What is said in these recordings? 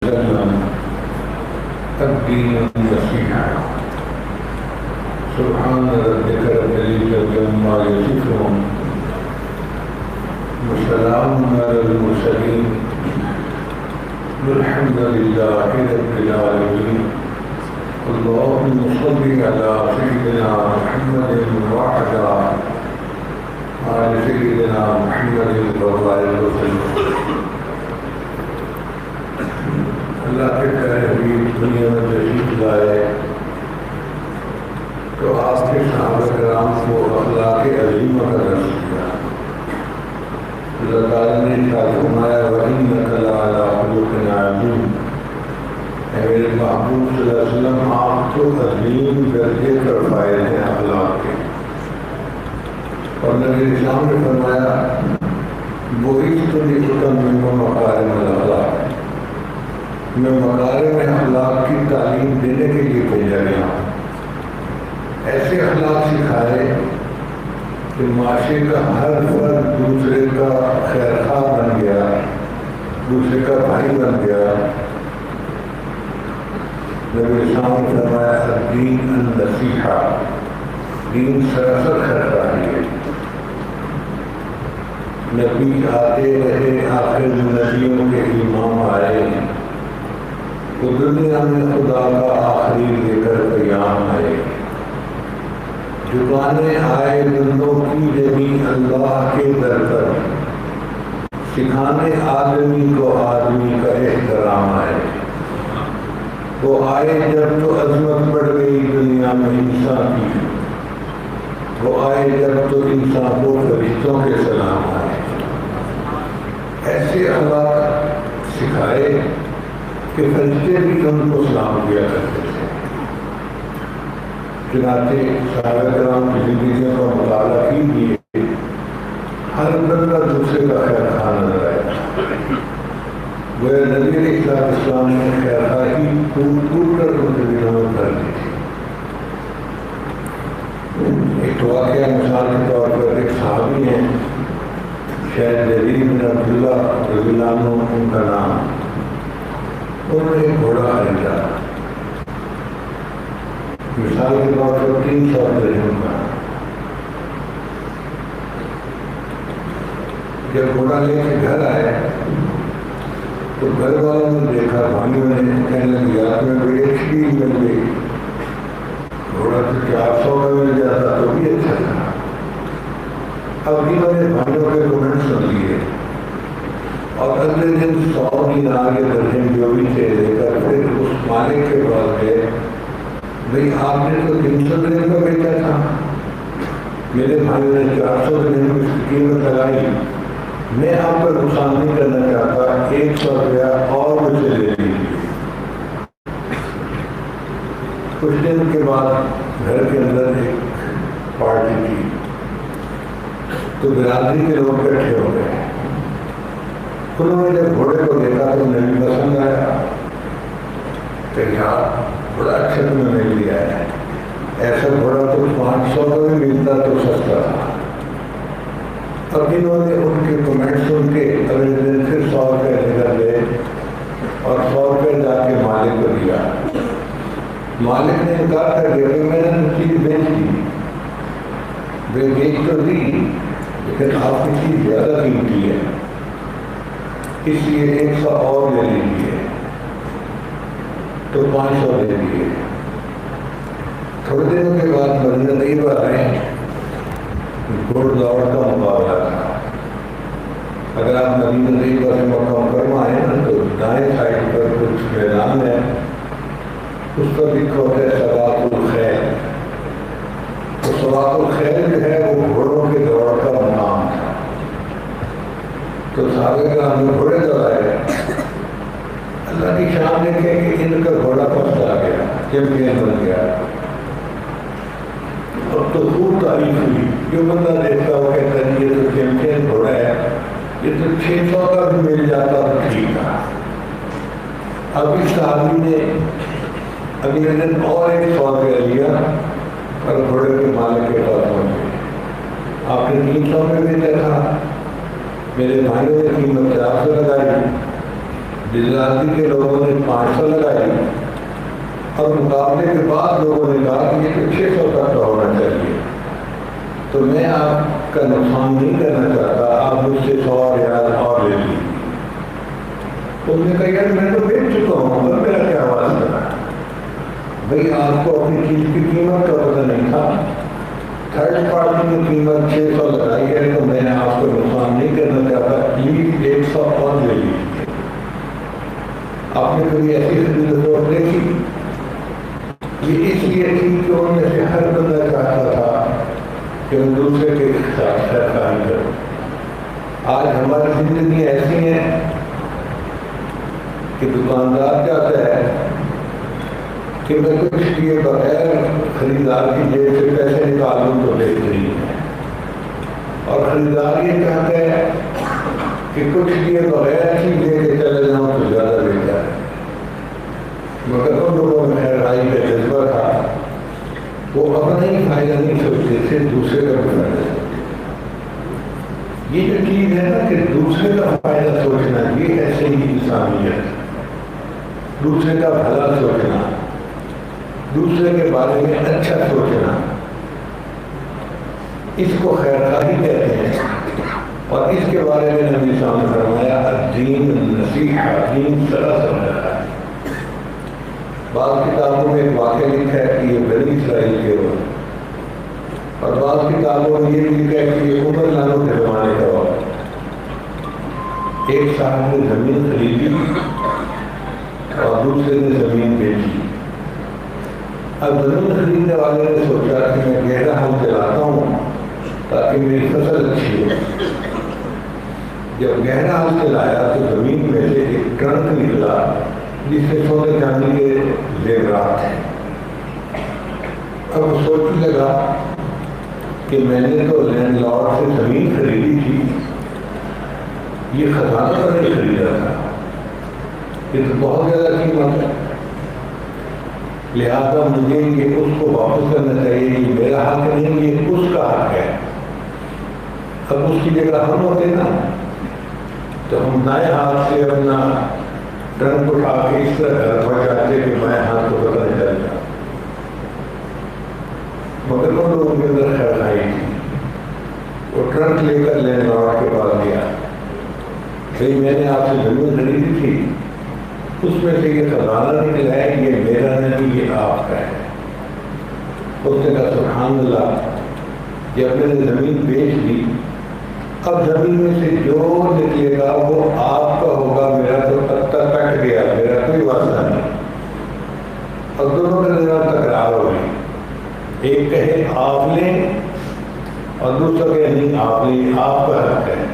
وسلم الدين النصيحة. سبحان ربك رب العزة عما يصفون وسلام على المرسلين والحمد لله رب العالمين. اللهم صل على سيدنا محمد وعلى آل سيدنا محمد وبارك وسلم. اللہ کے پیارے حبیب دنیا میں تشریف لائے تو آپ کے صحابہ کرام کو اخلاق عظیمہ کا درس دیا. اللہ تعالیٰ نے ارشاد فرمایا وَإِنَّكَ لَعَلَىٰ خُلُقٍ عَظِيمٍ. اے میرے محبوب صلی اللہ علیہ وسلم آپ تو عظیم درجے پر فائز ہیں اخلاق کے. اور نبی اسلام نے فرمایا بُعِثْتُ لِأُتَمِّمَ مَكَارِمَ الْأَخْلَاقِ. میں مکارم اخلاق کی تعلیم دینے کے لیے بھیجا گیا ہوں. ایسے اخلاق سکھائے کہ معاشرے کا ہر فرد دوسرے کا خیر خواہ بن گیا, دوسرے کا بھائی بن گیا. نبی اسلام نے فرمایا الدین النصیحہ, دین سراسر خیر خواہی ہے. نبی آتے رہے, آخر نبیوں کے امام آئے تو دنیا میں خدا کا آخری لے کر قیام آئے. جھکانے آئے بندوں کی زمین اللہ کے در پر, سکھانے آدمی کو آدمی کا احترام آئے. وہ آئے جب تو عظمت بڑھ گئی دنیا میں انسان کی, وہ آئے جب تو انسان کو فرشتوں کے سلام آئے. ایسے اخلاق سکھائے کہ فرشتے بھی ان کو سلام کیا کرتے تھے. چنانچہ صحابہ کرام کی زندگیوں کا مطالعہ کیجیے, ہر بندہ دوسرے کا خیر خواہ نظر آئے. وہ نبی علیہ السلام نے خیر خواہی ٹوٹ ٹوٹ کر ان کے دلوں میں بھر دی تھی. ایک واقعہ مثال کے طور پر ایک صحابی ہیں شاید جریر بن عبداللہ رضی اللہ عنہ ان کا نام. انہوں نے ایک گھوڑا خریدا, مثال کے طور پر 300 درہم کا. جب گھوڑا لے کے گھر آئے تو گھر والوں نے دیکھا, بھائیوں نے کہنے لگے یار میں بڑی اچھی مل گئی, گھوڑا تو 400 کا مل جاتا تو بھی اچھا تھا. اب انہوں نے بھائیوں کے کمنٹ سن لیے اور اگلے دن 100 دینار یا درہم جو بھی تھے لے کر پھر اس مالک کے پاس گئے. بھئی آپ نے تو 300 درہم کا بیچا تھا, میرے بھائی نے 400 درہم کی قیمت لگائی, میں آپ پر نقصان نہیں کرنا چاہتا, 100 روپیہ اور مجھے لے لیجیے. کچھ دن کے بعد گھر کے اندر ایک پارٹی تھی تو برادری کے لوگ اکٹھے ہو گئے. انہوں نے جب گھوڑے کو دیکھا تو انہیں بھی پسند آیا کہ یار بڑا اچھا تمہیں مل لیا ہے, ایسا گھوڑا تو 500 میں بھی ملتا تو سستا تھا. اب انہوں نے ان کے کمنٹ سن کے اگلے دن پھر 100 روپئے لے کر گئے اور 100 روپئے جا کے مالک کو دیا. مالک نے انکار کر دیا کہ میں نے چیز بیچ دی. بیچ تو دی لیکن آپ کی چیز زیادہ قیمتی ہے, اس لیے 100 اور لے لیجیے. تو 500 دے دیے. تھوڑے دنوں کے بعد مدینہ طیبہ آئے, گھوڑ دوڑ کا مقابلہ تھا. اگر آپ مدینہ طیبہ سے مکہ مکرمہ آئے نا تو دائیں سائڈ پر کچھ میدان ہے, اس پر لکھا ہوتا ہے صلاۃ الخیل. تو صلاۃ الخیل جو ہے وہ گھوڑوں کے دوڑ کا نام تھا. تو صحابہ کرام نے گھوڑے دوڑائے. اللہ کی شان دیکھے کہ ان کا گھوڑا پسند آ گیا, چیمپئن بن گیا. اب تو خوب تعریف ہوئی. جو بندہ دیکھتا وہ کہتا ہے یہ تو چیمپئن گھوڑا ہے, یہ تو 600 کا بھی مل جاتا تو ٹھیک تھا. اب اس صحابی نے اگلے دن اور 100 روپیہ لیا اور گھوڑے کے مالک کے پاس پہنچے. آپ نے 300 میں بھی دیکھا, میرے بھائیوں نے قیمت 400 لگائی. جلدی کے لوگوں نے 500 لگائی اور مقابلے کے بعد لوگوں نے کہا کہ یہ تو 600 تک کا ہونا چاہیے، تو میں آپ کا نقصان نہیں کرنا چاہتا، آپ مجھ سے 100 ریال اور لے لیجیے۔ تو انہوں نے کہا یار میں تو بیچ چکا ہوں، اور میرا کیا واسطہ ہے؟ بھائی آپ کو اپنی چیز کی قیمت کا پتہ نہیں تھا، تھرڈ پارٹی کی قیمت 600 لگائی ہے، تو میں آپ کو نقصان نہیں کرنا چاہتا، پلیز 100 اور لے لیجیے۔ آپ نے کبھی ایسی خرید فروخت دیکھی؟ یہ اس لیے تھی کہ ان میں سے ہر بندہ چاہتا تھا کہ ہم دوسرے کے ساتھ خیرخواہی کریں۔ آج ہماری زندگی ایسی ہے کہ دکاندار چاہتا ہے کہ میں کچھ کیے بغیر خریدار کی جیب سے پیسے نکالوں تو بہترین ہے، اور خریدار یہ چاہتا ہے کہ کچھ کیے بغیر چیز لے کے چلے جاؤں تو زیادہ بہتر ہے۔ مگر ان لوگوں میں خیرخواہی کا جذبہ تھا، وہ اپنا ہی فائدہ نہیں سوچتے تھے، دوسرے کا بھی فائدہ سوچتے۔ یہ جو چیز ہے نا کہ دوسرے کا فائدہ سوچنا، یہ ہے صحیح انسانیت۔ دوسرے کا بھلا سوچنا، دوسرے کے بارے میں اچھا سوچنا، اس کو خیرخواہی کہتے ہیں۔ اور اس کے بارے میں نبی صلی اللہ علیہ وسلم نے فرمایا الدین نصیحہ، دین سراسر ہے۔ بعض کتابوں میں ایک واقعہ لکھا ہے کہ یہ بنی اسرائیل کے وقت، اور بعض کتابوں میں یہ لکھا ہے کہ یہ عمر لانوں کے زمانے کا وقت۔ ایک صاحب نے زمین خریدی اور دوسرے نے زمین بیچی۔ اب زمین خریدنے والے نے سوچا کہ میں گہرا ہل چلاتا ہوں تاکہ میری فصل اچھی ہو۔ جب گہرا ہل چلایا تو زمین میں سے ایک ٹرنک نکلا جس سے سونے چاندی کے زیورات ہیں۔ اب وہ سوچنے لگا کہ میں نے تو لینڈ لارڈ سے زمین خریدی تھی، یہ خزانہ تو نہیں خریدا تھا، یہ تو بہت زیادہ قیمت ہے، لہذا مجھے یہ اس کو واپس کرنا چاہیے، یہ میرا حق نہیں، یہ اس کا حق ہے۔ اب اس کی جگہ ہم ہوتے نا تو ہم دائیں ہاتھ سے اپنا ٹرنک اٹھا کے اس طرح گھر پہنچ جاتے کہ بائیں ہاتھ کو پتہ نہیں چلتا۔ مگر ان لوگوں کے اندر خیرخواہی تھی، وہ ٹرنک لے کر لینڈ لارڈ کے پاس گیا، بھائی میں نے آپ سے زمین خریدی تھی، اس میں سے یہ خزانہ نکلا ہے، یہ میرا نہیں، یہ آپ کا ہے۔ اس نے کہا سبحان اللہ، جب میں نے زمین بیچ دی، اب زمین میں سے جو نکلے گا وہ آپ کا ہوگا، میرا تو پتہ کٹ گیا، میرا کوئی واسطہ نہیں۔ اور دونوں کے درمیان تکرار ہو گئی، ایک کہے آپ لیں اور دوسرا کہے نہیں آپ لیں، آپ کا حق ہے۔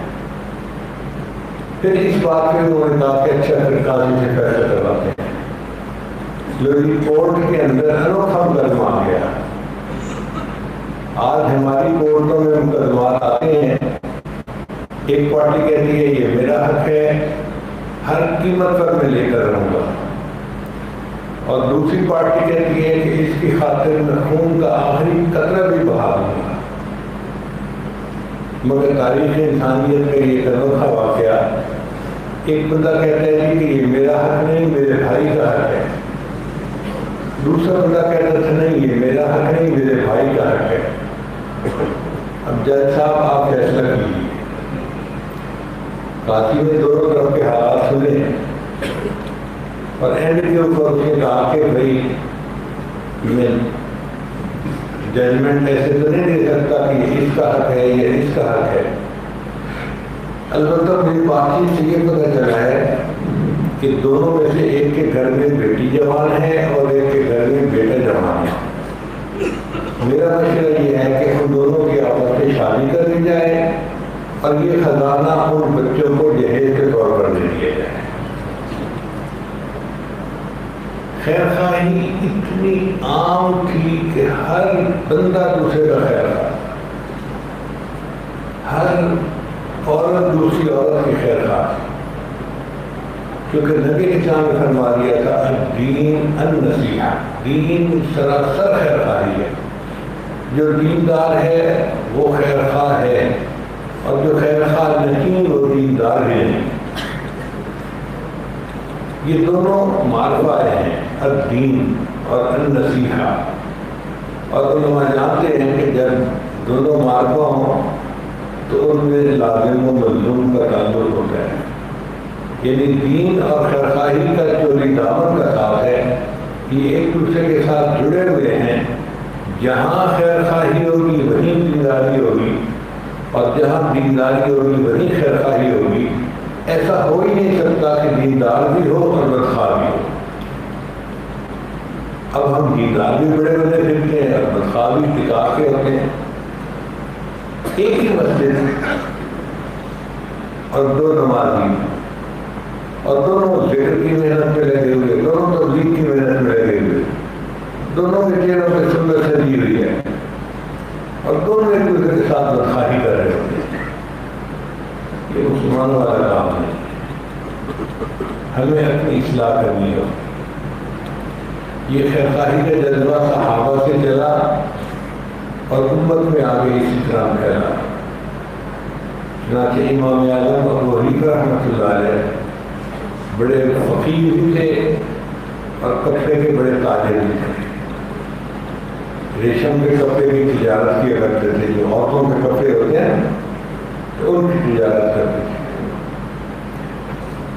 پھر اس بات پہ انہوں نے کہا کہ اچھا پھر قاضی سے فیصلہ کرواتے ہیں۔ لوہی کورٹ کے اندر انوکھا مقدمہ آ گیا۔ آج ہماری کورٹوں میں مقدمات آتے ہیں، ایک پارٹی کہتی ہے یہ میرا حق ہے، ہر قیمت پر میں لے کر رہوں گا، اور دوسری پارٹی کہتی ہے کہ اس کی خاطر میں خون کا آخری قطرہ بھی بہا دوں گا۔ مگر تاریخ انسانیت کا یہ انوکھا واقعہ، ایک بندہ کہتا ہے کہ یہ میرا حق نہیں، میرے بھائی کا حق ہے، دوسرا بندہ کہتا تھا نہیں یہ میرا حق نہیں، میرے بھائی کا حق ہے۔ اب جج صاحب آپ فیصلہ کیجیے۔ قاضی نے دونوں طرف کے حالات سنے اور اینڈ کے اوپر اس نے کہا کہ بھائی میں ججمنٹ ایسے تو نہیں دے سکتا کہ یہ اس کا حق ہے، یہ اس کا حق ہے۔ البتہ میری بات چیت سے یہ پتہ چلا ہے کہ دونوں میں سے ایک کے گھر میں بیٹی جوان ہے اور ایک کے گھر میں بیٹا جوان ہے۔ میرا مشورہ یہ ہے کہ ان دونوں کی آپس میں شادی کر دی جائے اور یہ خزانہ ان بچوں کو جہیز کے طور پر دے دیا جائے۔ خیرخواہی اتنی عام تھی کہ ہر بندہ دوسرے کا خیر خواہ، ہر عورت دوسری عورت کی خیر خواہ، کیونکہ نبی اسلام نے فرما دیا تھا الدین النصیحہ، دین سراسر خیر خواہی ہے۔ جو دیندار ہے وہ خیر خواہ ہے، اور جو خیر خواہ نہیں وہ دیندار ہے نہیں۔ یہ دونوں معرفہ ہیں، الدین اور النصیحہ، اور علماء جانتے ہیں کہ جب دونوں معرفہ ہوں تو ان میں لازم و ملزوم کا تعلق ہوتا ہے، یعنی دین اور خیرخواہی کا چوری دامن کا ساتھ ہے، یہ ایک دوسرے کے ساتھ جڑے ہوئے ہیں۔ جہاں خیرخواہی ہوگی وہیں دینداری ہوگی، اور جہاں دینداری ہوگی وہیں خیرخواہی ہوگی۔ ایسا ہو ہی نہیں سکتا کہ دیندار بھی ہو اور بدخواہ بھی ہو۔ اب ہم دیندار بھی بڑے بڑے پھرتے ہیں اور بدخواہ بھی ٹکا کے ہوتے ہیں۔ ایک ہی مسجد اور دو نمازی، اور دونوں ذکر کی محنت میں لگے ہوئے، دونوں تبلیغ کی محنت میں لگے ہوئے، دونوں کے چہروں پہ سنت سجی ہوئی ہے، اور دونوں ایک دوسرے کے ساتھ بدخواہی کر رہے ہوتے ہیں۔ یہ مسلمانوں والا کام ہے، ہمیں اپنی اصلاح کرنی ہو۔ یہ خیرخواہی کا جذبہ صحابہ سے چلا اور امت میں آگے اسی طرح پھیلا۔ چنانچہ امام اعظم ابو حنیفہ رحمۃ اللہ علیہ بڑے فقیر بھی تھے اور کپڑے کے بڑے تاجر بھی تھے۔ ریشم کے کپڑے کی تجارت کیا کرتے تھے، جو عورتوں کے کپڑے ہوتے ہیں تو ان کی تجارت کرتے تھے۔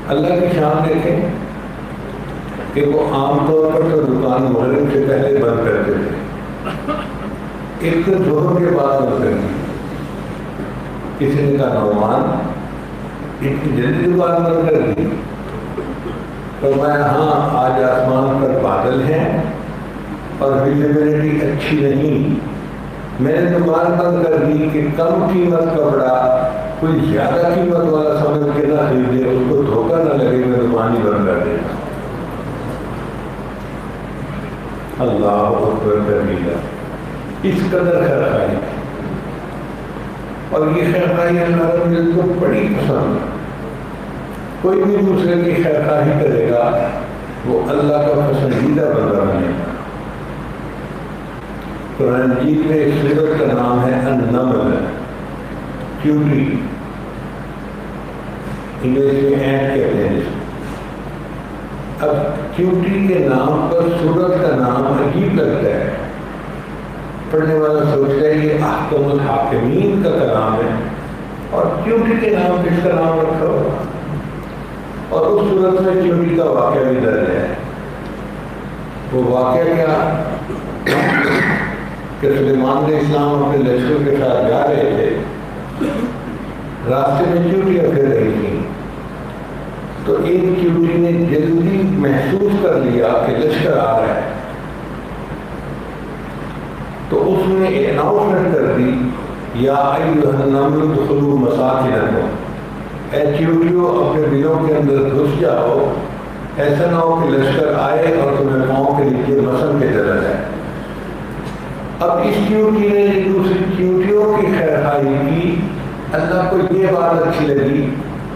اللہ کی شان دیکھیں کہ وہ عام طور پر تو دکان مغرب سے پہلے بند کرتے تھے، ایک تو ظہر کے بعد بند کر دی۔ کسی نے کہا نعمان اتنی جلدی دکان بند کر دی؟ فرمایا ہاں، آج آسمان پر بادل ہیں اور ویزیبلٹی اچھی نہیں، میں نے دکان بند کر دی کہ کم قیمت کپڑا کوئی زیادہ قیمت والا سمجھ کے نہ خریدے، اس کو دھوکہ نہ لگے، میں دکان ہی بند کر دیتا ہوں۔ اللہ اکبر کبیرہ، اس قدر خیرخواہی، اور یہ خیرخواہی اللہ رب العزت کو بڑی پسند ہے۔ کوئی بھی دوسرے کی خیرخواہی کرے گا وہ اللہ کا پسندیدہ بندہ بنے گا۔ قرآن مجید میں اس سورت کا نام ہے النمل، چیونٹی، انگلش میں اینٹ کہتے ہیں۔ اب چیونٹی کے نام پر سورت کا نام عجیب لگتا ہے، پڑھنے والا سوچتا ہے یہ احکم الحاکمین کا کلام ہے اور چیونٹی کے نام پہ اس کا نام رکھا ہوگا، اور اس صورت میں چیونٹی کا واقعہ بھی درج ہے۔ وہ واقعہ کیا کہ سلیمان علیہ السلام اپنے لشکر کے ساتھ جا رہے تھے، راستے میں چیونٹیاں پھر رہی تھیں، تو ایک چیونٹی نے جلدی محسوس کر لیا کہ لشکر آ رہا ہے، تو اس نے اناؤنسمنٹ کر دی، یا ایھا النمل ادخلوا مساکنکم، اے چیونٹیوں اپنے دلوں کے اندر گھس جاؤ، ایسا نہ ہو کہ لشکر آئے اور تمہیں پاؤں کے نیچے مسل کے چلا جائے۔ اب اس چیونٹی نے دوسری چیونٹیوں کی خیرخواہی کی، اللہ کو یہ بات اچھی لگی،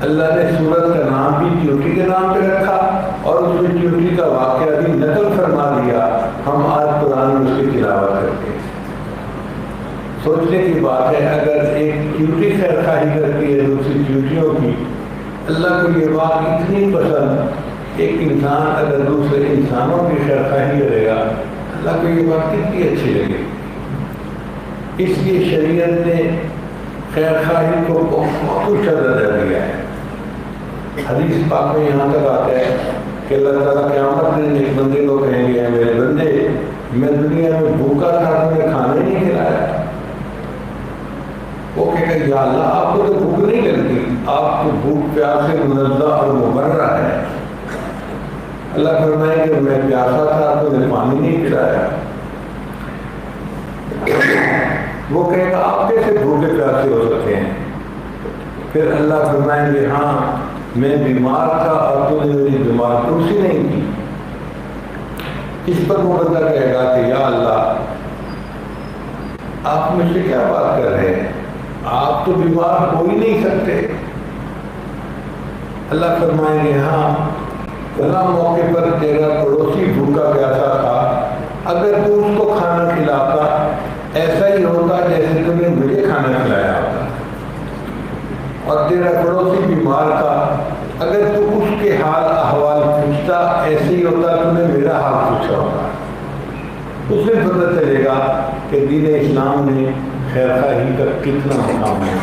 اللہ نے سورت کا نام بھی چیونٹی کے نام پہ رکھا اور اس میں چیونٹی کا واقعہ بھی نقل فرما دیا۔ ہم آج قرآن میں اس کی تلاوت کرتے ہیں۔ سوچنے کی بات ہے، اگر ایک چیونٹی خیرخواہی کرتی ہے دوسری چیونٹیوں کی، اللہ کو یہ بات اتنی پسند، ایک انسان اگر دوسرے انسانوں کی خیرخواہی کرے گا، اللہ کو یہ بات کتنی اچھی لگے۔ اس لیے شریعت نے خیرخواہی کو بہت اونچا درجہ دیا ہے۔ حدیث پاک میں یہاں تک آتا ہے کہ اللہ تعالیٰ قیامت میں ایک بندے کو کہیں گے، میرے بندے میں دنیا میں بھوکا تھا، تمہیں کھانا نہیں کھلایا۔ وہ کہے گا یا اللہ آپ کو تو بھوک نہیں لگتی، آپ کو بھوک پیاس سے منزہ اور مبرہ ہے۔ اللہ فرمائے کہ میں پیاسا تھا تو نے پانی نہیں پلایا۔ وہ کہے گا آپ کیسے بھوکے پیاسے ہو سکتے ہیں؟ پھر اللہ فرمائیں گے ہاں میں بیمار تھا اور تو نے میری بیمار کرسی نہیں کی۔ اس پر وہ بندہ کہے گا کہ یا اللہ آپ مجھ سے کیا بات کر رہے ہیں، آپ تو بیمار ہو ہی نہیں سکتے۔ اللہ فرمائیں گے ہاں فلاں موقع پر تیرا پڑوسی بھوکا پیاسا تھا، اگر تو اس کو کھانا کھلاتا ایسا ہی ہوتا جیسے تم نے مجھے کھانا کھلایا ہوتا، اور تیرا پڑوسی بیمار تھا، اگر تو اس کے حال احوال پوچھتا خدا تو نے میرا حال پوچھا ہوگا، اس میں پتہ چلے گا کہ دین اسلام نے خیر خواہی کا کتنا مقام ہے۔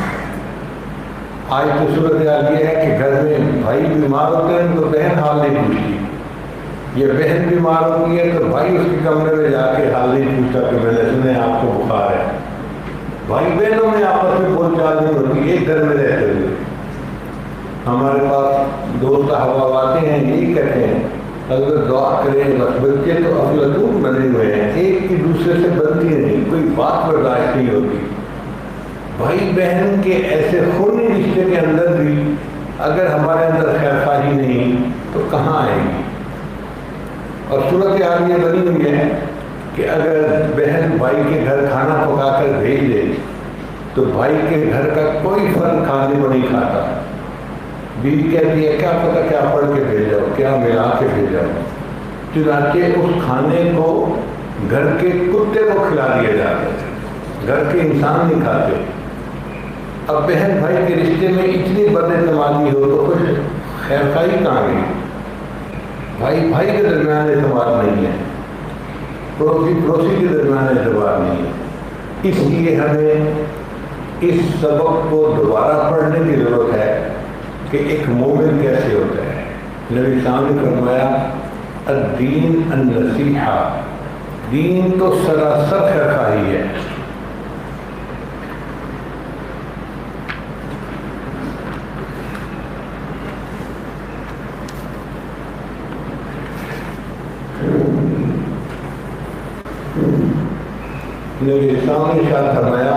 آج تو صورتحال یہ ہے کہ گھر میں بھائی بیمار ہوتے ہیں تو بہن حال نہیں پوچھتی، یہ بہن بیمار ہوتی ہے تو بھائی اس کے کمرے میں جا کے حال نہیں پوچھتا کہ میں نے سنا آپ کو بخار ہے۔ بھائی بہنوں میں آپس میں بول چال نہیں ہوتی ایک گھر میں رہتے ہوئے۔ ہمارے پاس دوست احباب آتے ہیں، یہی کہتے ہیں اگر دعا کریں، بس بچے تو افلاطون بنے ہوئے ہیں، ایک کی دوسرے سے بنتی نہیں، کوئی بات برداشت نہیں ہوتی۔ بھائی بہن کے ایسے خونی رشتے کے اندر بھی اگر ہمارے اندر خیر خواہی نہیں تو کہاں آئے گی؟ اور صورتحال یہ بنی ہوئی ہے کہ اگر بہن بھائی کے گھر کھانا پکا کر بھیج دے تو بھائی کے گھر کا کوئی فرق کھانے کو نہیں کھاتا۔ بیوی کہتی ہے کیا پتہ کیا پڑھ کے بھیجا ہو، کیا ملا کے بھیجا ہو، چنانچہ اس کھانے کو گھر کے کتے کو کھلا دیا جاتا ہے، گھر کے انسان نہیں کھاتے۔ اب بہن بھائی کے رشتے میں اتنی بد اعتمادی ہو تو کچھ خیر خواہی کہاں گئی؟ بھائی بھائی کے درمیان اعتبار نہیں ہے، پڑوسی پڑوسی کے درمیان اعتبار نہیں ہے۔ اس لیے ہمیں اس سبق کو دوبارہ پڑھنے کی ضرورت ہے کہ ایک مومن کیسے ہوتا ہے۔ نبی صاحب نے فرمایا الدین النصیحہ، دین تو سراسر خیر خواہی ہے۔ نبی صاحب نے ارشاد فرمایا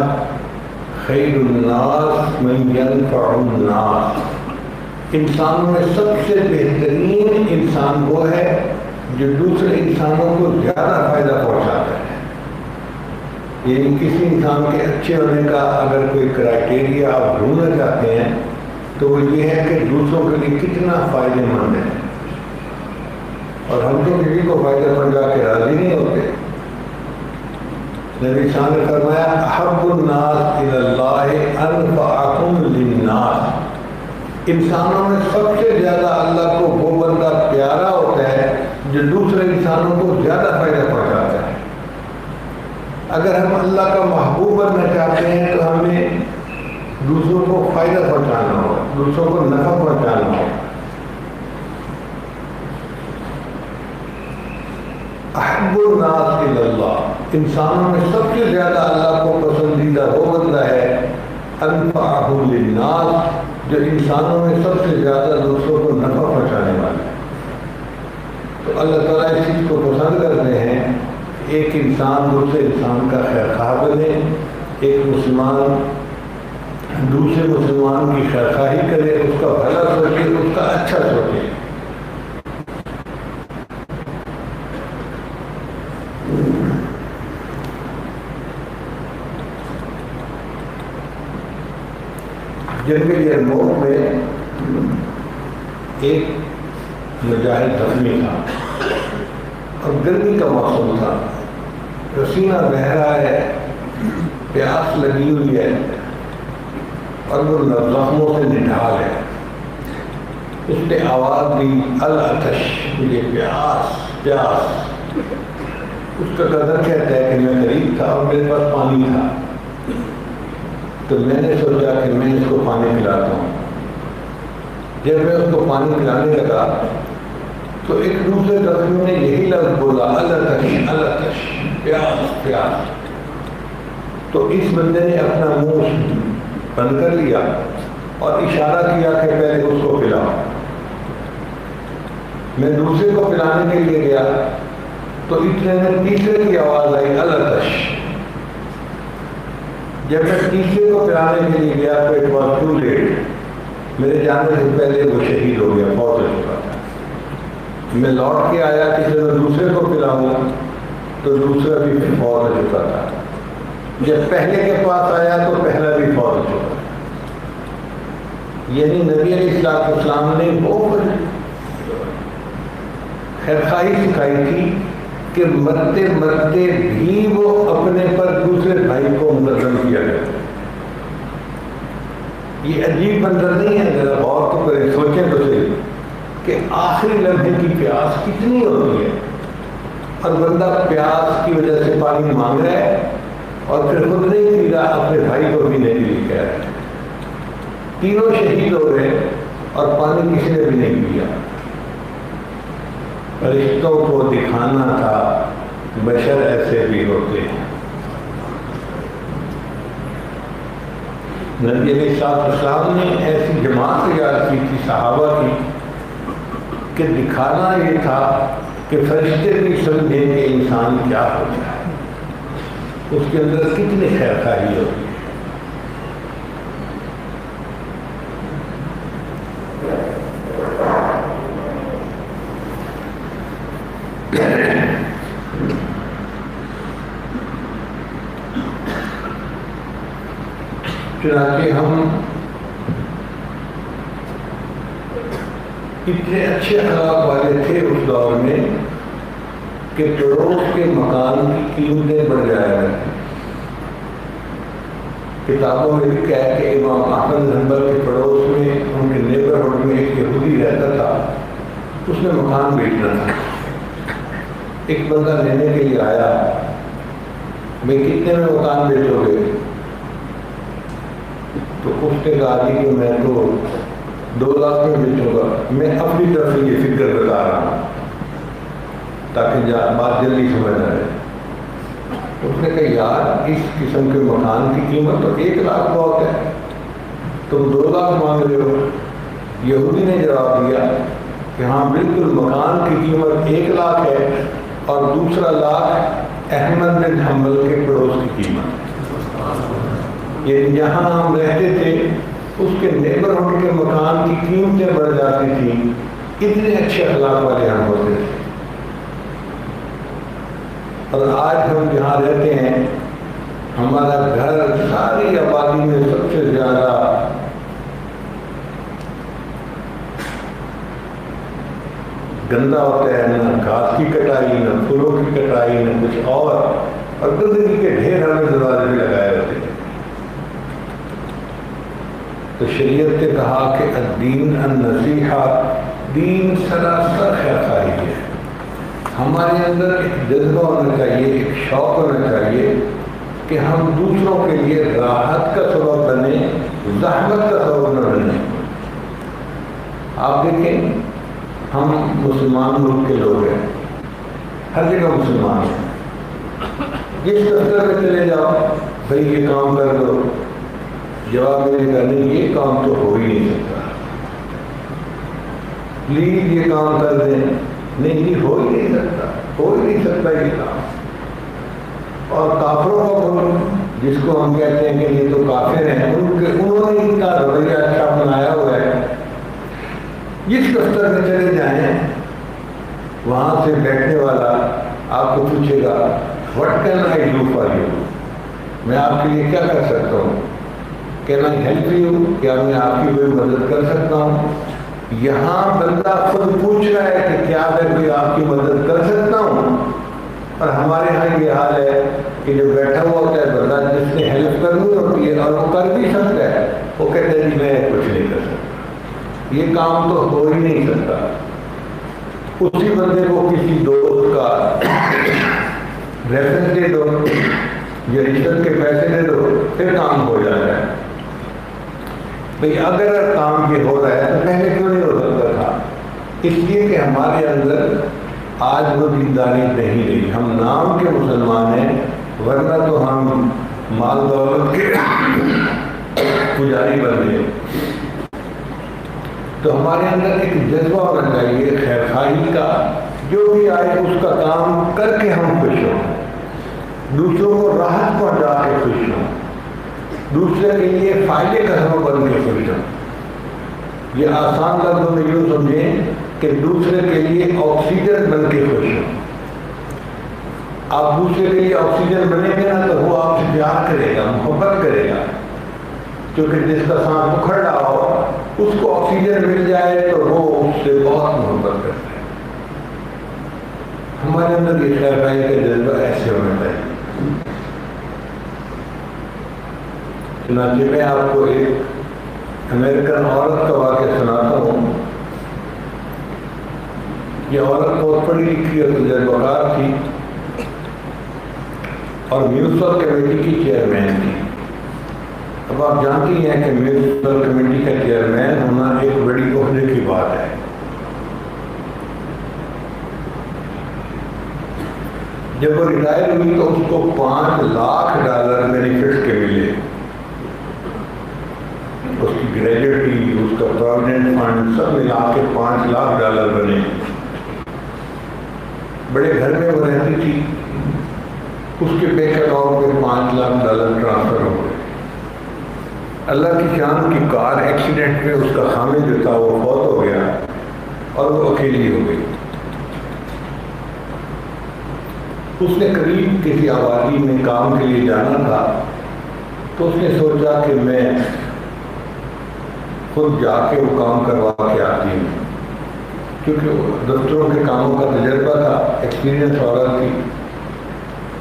خیر الناس من ينفع الناس، انسانوں میں سب سے بہترین انسان وہ ہے جو دوسرے انسانوں کو زیادہ فائدہ پہنچاتا ہے۔ یعنی کسی انسان کے اچھے ہونے کا اگر کوئی کرائٹیریا آپ ڈھونڈنا چاہتے ہیں تو وہ یہ ہے کہ دوسروں کے لیے کتنا فائدہ مند ہے، اور ہم تو کسی کو فائدہ پہنچا کے راضی نہیں ہوتے۔ نبی صاحب نے فرمایا احب الناس الی اللہ انفعهم للناس، انسانوں میں سب سے زیادہ اللہ کو وہ بندہ پیارا ہوتا ہے جو دوسرے انسانوں کو زیادہ فائدہ پہنچاتا ہے۔ اگر ہم اللہ کا محبوب بننا چاہتے ہیں تو ہمیں دوسروں کو فائدہ پہنچانا ہوگا، دوسروں کو نفع پہنچانا ہوگا۔ احب الناس الی اللہ، انسانوں میں سب سے زیادہ اللہ کو پسندیدہ وہ بندہ ہے انفعهم للناس، جو انسانوں میں سب سے زیادہ دوسروں کو نفع پہنچانے والا ہے۔ تو اللہ تعالیٰ اس چیز کو پسند کرتے ہیں، ایک انسان دوسرے انسان کا خیر خواہ بنے، ایک مسلمان دوسرے مسلمان کی خیر خواہی کرے، اس کا بھلا سوچے، اس کا اچھا سوچے۔ جنگ یرموک میں ایک مجاہد زخمی تھا اور گرمی کا موسم تھا، پسینہ بہہ رہا ہے، پیاس لگی ہوئی ہے اور وہ زخموں سے نڈھال ہے۔ اس نے آواز دی العطش، مجھے پیاس پیاس۔ اس کا قدر کہتا ہے کہ میں غریب تھا اور میرے پاس پانی تھا، تو میں نے سوچا کہ میں اس کو پانی پلاتا ہوں۔ جب میں اس کو پانی پلانے لگا تو ایک دوسرے زخمی نے یہی لفظ بولا العطش العطش، پیاس پیاس۔ تو اس بندے نے اپنا منہ بند کر لیا اور اشارہ کیا کہ پہلے اس کو پلاؤ۔ میں دوسرے کو پلانے کے لیے گیا تو اتنے میں تیسرے کی آواز آئی العطش۔ جب میں تیسرے کو پلانے کے لیے گیا تو اٹ واز ٹو لیٹ، میرے جانے سے پہلے وہ شہید ہو گیا، فوت ہو چکا تھا۔ میں لوٹ کے آیا کہ جب میں دوسرے کو پلاؤں تو دوسرا بھی فوت ہو چکا تھا۔ جب پہلے کے پاس آیا تو پہلا بھی فوت ہو چکا تھا۔ یعنی نبی علیہ السلام نے بہت خیرخواہی سکھائی تھی کہ مرتے مرتے بھی وہ اپنے پر دوسرے بھائی کو منظم کیا کرتے۔ یہ عجیب منظر نہیں ہے، ذرا غور تو کریں، سوچیں تو صحیح کہ آخری لمحے کی پیاس کتنی ہوتی ہے، اور بندہ پیاس کی وجہ سے پانی مانگ رہا ہے اور پھر خود نہیں پی رہا، اپنے بھائی کو بھی نہیں پی کہہ رہا ہے۔ تینوں شہید ہو گئے اور پانی کسی نے بھی نہیں پیا۔ فرشتوں کو دکھانا تھا بشر ایسے بھی ہوتے ہیں۔ نبی علیہ السلام نے ایسی جماعت تیار کی تھی صحابہ کی کہ دکھانا یہ تھا کہ فرشتے بھی سمجھیں کہ انسان کیا ہوتا ہے، اس کے اندر کتنی خیر خواہی ہوتی ہے۔ چنانچہ ہم اتنے اچھے اخلاق والے تھے اس دور میں کہ پڑوس کے مکان کی قیمتیں بڑھ جایا کرتی۔ کتابوں میں لکھا ہے کہ امام احمد بن حنبل کے پڑوس میں ان کے نیبرہڈ میں ایک یہودی رہتا تھا، اس نے مکان بیچنا تھا۔ ایک بندہ لینے کے لیے آیا، میں کتنے میں مکان بیچو گے؟ تو اس نے کہا کہ میں تو 2 لاکھ میں بیچوں گا۔ میں اپنی طرف سے یہ فکر بتا رہا ہوں تاکہ بات جلدی سمجھ آئے۔ اس نے کہا یار اس قسم کے مکان کی قیمت تو 1 لاکھ بہت ہے، تم 2 لاکھ مانگ رہے ہو۔ یہودی نے جواب دیا کہ ہاں بالکل، مکان کی قیمت 1 لاکھ ہے اور دوسرا لاکھ احمد بن حنبل کے پڑوس کی قیمت۔ یہ جہاں ہم رہتے تھے اس کے نیبرہڈ کے مکان کی قیمتیں بڑھ جاتی تھیں، اتنے اچھے اخلاق والے ہم ہوتے تھے۔ اور آج ہم جہاں رہتے ہیں ہمارا گھر ساری آبادی میں سب سے زیادہ گندا ہوتا ہے، نہ گھاس کی کٹائی، نہ پھولوں کی کٹائی، نہ کچھ اور گندگی کے ڈھیر ہمیں دروازے بھی لگائے ہوتے ہیں۔ تو شریعت نے کہا کہ الدین النصیحہ، دین سراسر خیر خواہی ہے۔ ہمارے اندر ایک جذبہ ہونا چاہیے، ایک شوق ہونا چاہیے کہ ہم دوسروں کے لیے راحت کا سبب بنیں، زحمت کا سبب نہ بنیں۔ آپ دیکھیں ہم مسلمان ملک کے لوگ ہیں، ہر جگہ مسلمان ہیں، جس دفتر میں چلے جاؤ بھائی یہ کام کر دو، جواب میں کرنے یہ کام تو ہو ہی نہیں سکتا، پلیز یہ کام کر دیں، نہیں یہ ہو ہی نہیں سکتا، ہو ہی نہیں سکتا یہ کام۔ اور کافروں کا ملک جس کو ہم کہتے ہیں کہ یہ تو کافر ہیں، انہوں نے ان کا رویہ اچھا بنایا ہوا ہے۔ جس دفتر میں چلے جائیں وہاں سے بیٹھنے والا آپ کو پوچھے گا what can I do for you, میں آپ کے لیے کیا کر سکتا ہوں، کین آئی ہیلپ یو، کیا میں آپ کی کوئی مدد کر سکتا ہوں۔ یہاں بندہ خود پوچھ رہا ہے کہ کیا میں کوئی آپ کی مدد کر سکتا ہوں، اور ہمارے یہاں یہ حال ہے کہ جو بیٹھا ہوا ہوتا ہے بندہ جس نے ہیلپ کرنی ہوتی ہے اور وہ کر بھی سکتا ہے، وہ کہتے ہیں میں کچھ نہیں کر سکتا، یہ کام تو ہو ہی نہیں سکتا۔ اسی بندے کو کسی دوست کا ریفرنس دے دو یا رشوت کے پیسے دے دو، پھر کام ہو جاتا ہے۔ بھئی اگر کام یہ ہو رہا ہے تو پہلے کیوں نہیں ہو سکتا تھا؟ اس لیے کہ ہمارے اندر آج وہ دینداری نہیں رہی، ہم نام کے مسلمان ہیں، ورنہ تو ہم مال دولت کے پجاری بن گئے۔ تو ہمارے اندر ایک جذبہ ہونا چاہیے خیر خواہی کا، جو بھی آئے اس کا کام کر کے ہم خوش ہوں، دوسروں کو راحت پہنچا کے خوش ہوں، دوسرے کے لیے فائدے کا سبب بن کے خوش ہوں۔ یہ آسان لفظوں میں یوں سمجھیں کہ دوسرے کے لیے آکسیجن بن کے خوش ہوں۔ آپ دوسرے کے لیے آکسیجن بنیں گے نا تو وہ آپ سے پیار کرے گا، محبت کرے گا، کیونکہ جس کا سانس اکھڑ رہا ہو اس کو آکسیجن مل جائے تو وہ اس سے بہت محبت کرتا ہے۔ ہمارے اندر یہ خیر خواہی کا جذبہ ایسے ہونا چاہیے۔ چنانچہ میں آپ کو ایک امریکن عورت کا واقعہ سناتا ہوں یہ عورت بہت پڑھی لکھی اور تجربہ کار تھی اور میونسپل کمیٹی کی چیئرمین تھی۔ اب آپ جانتی ہیں کہ میونسپل کمیٹی کا چیئرمین ہونا ایک بڑی عہدے کی بات ہے۔ جب وہ ریٹائر ہوئی تو اس کو $5,00,000 بینیفٹ کے ملے، اس کی گریجویٹی، اس کا پروویڈنٹ فنڈ سب ملا کے $5,00,000 بنے۔ بڑے گھر میں وہ رہتی تھی، اس کے بینک اکاؤنٹ میں $5,00,000 ٹرانسفر ہو گئے۔ اللہ کی شان کی کار ایکسیڈنٹ میں اس کا خامد جو تھا وہ فوت ہو گیا اور وہ اکیلی ہو گئی۔ اس نے قریب کسی آبادی میں کام کے لیے جانا تھا تو اس نے سوچا کہ میں خود جا کے وہ کام کروا کے آتی ہوں، کیونکہ دفتروں کے کاموں کا تجربہ تھا، ایکسپیرینس عورت تھی۔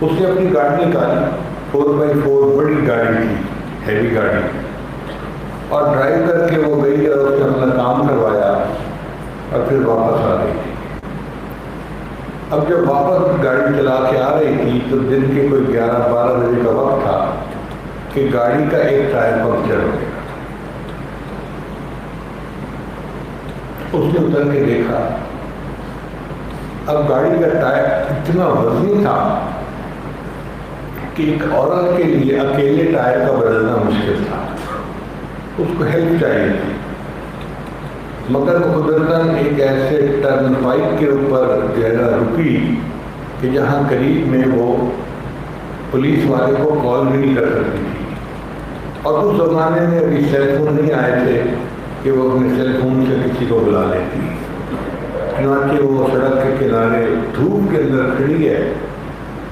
اس نے اپنی گاڑی نکالی، 4x4 بڑی گاڑی تھی، ہیوی گاڑی، اور ڈرائیو کر کے وہ گئی اور اس نے اپنا کام کروایا اور پھر واپس آ گئی۔ اب جب واپس گاڑی چلا کے آ رہی تھی تو دن کے کوئی 11-12 بجے کا وقت تھا کہ گاڑی کا ایک ٹائر پنکچر ہو گیا۔ اس نے اتر کے دیکھا، اب گاڑی کا ٹائر اتنا وزنی تھا کہ ایک عورت کے لیے اکیلے ٹائر کا بدلنا مشکل تھا، اس کو ہیلپ چاہیے تھی، مگر وہ قدرتاً ایک ایسے ٹرن 5 کے اوپر جو ہے نا رکی کہ جہاں قریب میں وہ پولیس والے کو کال بھی نہیں کر سکتی تھی، اور اس زمانے میں ابھی سیل فون نہیں آئے تھے کہ وہ اپنے سیل فون سے کسی کو بلا لیتی۔ چنانچہ وہ سڑک کے کنارے دھوپ کے اندر کھڑی ہے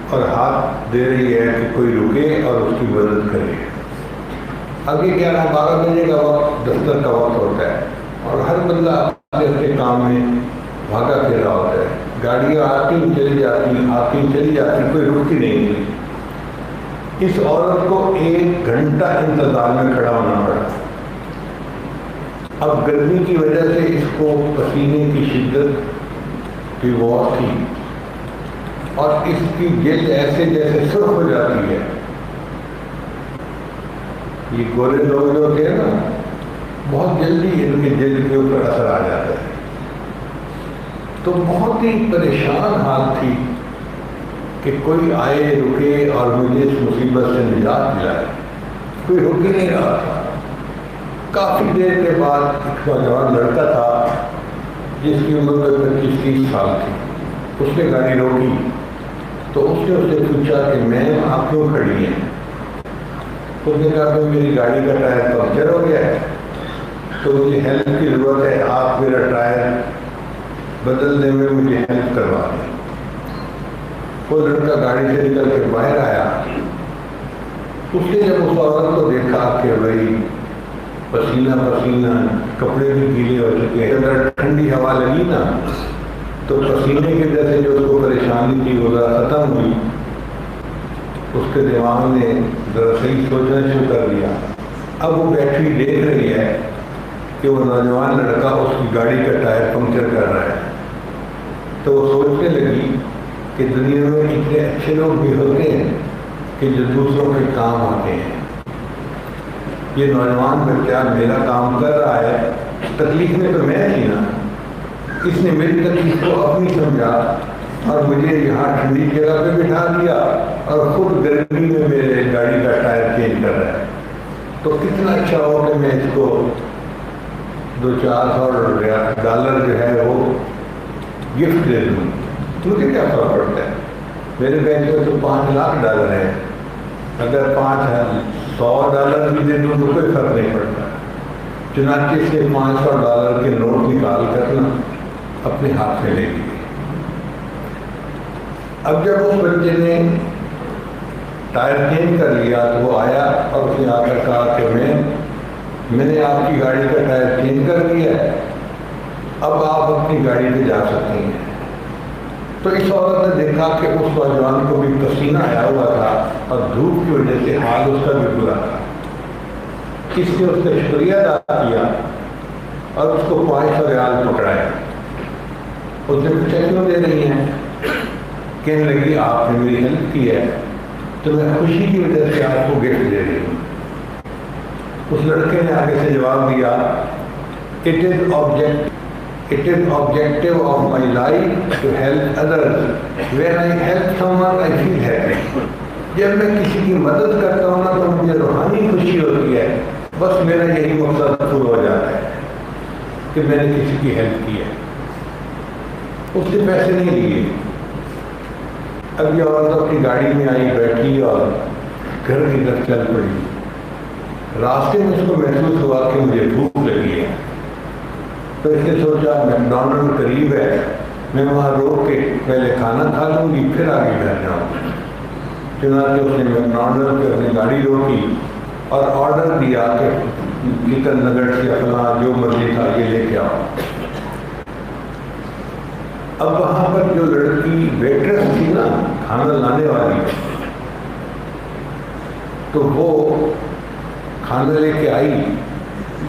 اور ہاتھ دے رہی ہے کہ کوئی رکے اور اس کی مدد کرے۔ اب یہ 11-12 بجے کا وقت دفتر کا وقت ہوتا ہے اور ہر بندہ اپنے کام میں بھاگا پھر رہا ہوتا ہے، گاڑیاں آتی چلی جاتی، کوئی رکتی نہیں تھی۔ اس عورت کو 1 گھنٹہ انتظار میں کھڑا ہونا پڑا۔ اب گرمی کی وجہ سے اس کو پسینے کی شدت بھی بہت تھی اور اس کی جلد ایسے جیسے سرخ ہو جاتی ہے۔ یہ گورے لوگ جو ہوتے ہیں نا، بہت جلدی ان کی جلد کے اوپر اثر آ جاتا ہے۔ تو بہت ہی پریشان حال تھی کہ کوئی آئے رکے اور مجھے اس مصیبت سے نجات دلائے، کوئی رک ہی نہیں رہا تھا۔ کافی دیر کے بعد ایک نوجوان لڑکا تھا جس کی عمر 25-30 سال تھی، اس نے گاڑی روکی تو اس نے اس سے پوچھا کہ میم آپ کیوں کھڑی ہیں؟ اس نے کہا کہ میری گاڑی کا ٹائر پنکچر ہو گیا ہے تو مجھے ہیلپ کی ضرورت ہے، آپ میرا ٹائر بدلنے میں مجھے ہیلپ کروا دیں۔ وہ لڑکا گاڑی سے نکل کے باہر آیا، اس نے جب اس عورت کو دیکھا کہ بھائی پسینہ کپڑے بھی گیلے ہو چکے ہیں، اگر ٹھنڈی ہوا لگی نا تو پسینے کی وجہ سے جو اس کو پریشانی تھی وہ ذرا ختم ہوئی۔ اس کے دماغ نے ذرا صحیح سوچنا شروع کر دیا۔ اب وہ بیٹھی دیکھ رہی ہے کہ وہ نوجوان لڑکا اس کی گاڑی کا ٹائر پنکچر کر رہا ہے، تو وہ سوچنے لگی کہ دنیا میں اتنے اچھے لوگ بھی ہوتے ہیں کہ جو دوسروں کے کام آتے ہیں۔ یہ نوجوان بچہ میرا کام کر رہا ہے، تکلیف میں تو میں تھی نا، اس نے میری تکلیف کو اپنی سمجھا اور مجھے یہاں ٹھنڈی جگہ پہ بٹھا دیا اور خود گرمی میں میرے گاڑی کا ٹائر چینج کر رہا ہے۔ تو کتنا اچھا ہو کہ میں اس کو $200-400 جو ہے وہ گفٹ دے دوں، مجھے کیا فرق پڑتا ہے؟ میرے بینک میں تو $5,00,000 ہے، اگر $100 بھی دے دوں تو کوئی فرق نہیں پڑتا۔ چنانچہ سے $500 کے نوٹ نکال کر نا اپنے ہاتھ میں لے لیے۔ اب جب اس بچے نے ٹائر چینج کر لیا تو وہ آیا اور اس نے آ کر کہا کہ میں نے آپ کی گاڑی کا ٹائر چینج کر دیا ہے، اب آپ اپنی گاڑی پہ جا سکتی ہیں۔ تو اس عورت نے دیکھا کہ اس نوجوان کو بھی پسینہ آیا ہوا تھا اور دھوپ کی وجہ سے حال اس کا بھی برا تھا۔ اس نے اس کا شکریہ ادا کیا اور اس کو $500 پکڑایا اس نے پوچھا کیوں دے رہی ہیں؟ کہنے لگی آپ نے میری ہیلپ کی ہے تو میں خوشی کی وجہ سے آپ کو گفٹ دے رہی ہوں۔ اس لڑکے نے آگے سے جواب دیا It is objective of my life to help others. When I help someone, I feel happy. جب میں کسی کی مدد کرتا ہوں نا تو مجھے روحانی خوشی ہوتی ہے، بس میرا یہی مقصد پورا ہو جاتا ہے کہ میں نے کسی کی ہیلپ کی ہے۔ اس سے پیسے نہیں لیے۔ اب یہ عورت اپنی گاڑی میں آئی، بیٹھی اور گھر کی طرف چل پڑی۔ راستے میں اس کو محسوس ہوا کہ مجھے بھوک لگی ہے، تو اس نے سوچا میکڈونلڈ قریب ہے، میں وہاں روک کے پہلے کھانا کھا لوں گی پھر آگے گھر جاؤں گی۔ چنانچہ اس نے میکڈونلڈ پہ اپنی گاڑی روکی اور آرڈر دیا کہ چکن نگٹس یا فلاں جو مرضی تھا یہ لے کے آؤ۔ اب وہاں پر جو لڑکی ویٹرس تھی نا، کھانا لانے والی، تو وہ کھانا لے کے آئی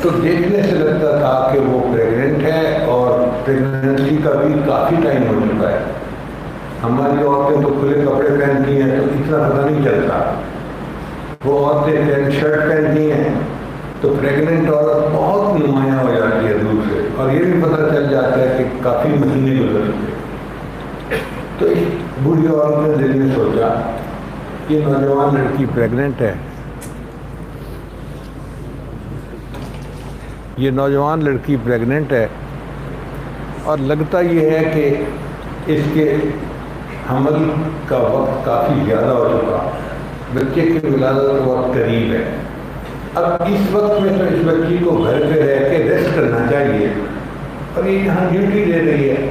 تو دیکھنے سے لگتا تھا کہ وہ پریگننٹ ہے اور پریگننسی کا بھی کافی ٹائم ہو چکا ہے۔ ہماری عورتیں تو کھلے کپڑے پہنتی ہیں تو اتنا پتہ نہیں چلتا، وہ عورتیں پینٹ شرٹ پہنتی ہیں تو پریگننٹ عورت بہت نمایاں ہو جاتی ہے دور سے، اور یہ بھی پتہ چل جاتا ہے کہ کافی مہینے گزر چکے۔ تو اس بوڑھی عورت نے دل میں سوچا یہ نوجوان لڑکی پریگننٹ ہے، یہ نوجوان لڑکی پریگننٹ ہے اور لگتا یہ ہے کہ اس کے حمل کا وقت کافی زیادہ ہو چکا، بچے کی ولادت کا وقت قریب ہے۔ اب اس وقت میں تو اس بچی کو گھر پہ رہ کے ریسٹ کرنا چاہیے، اور یہ یہاں ڈیوٹی دے رہی ہے،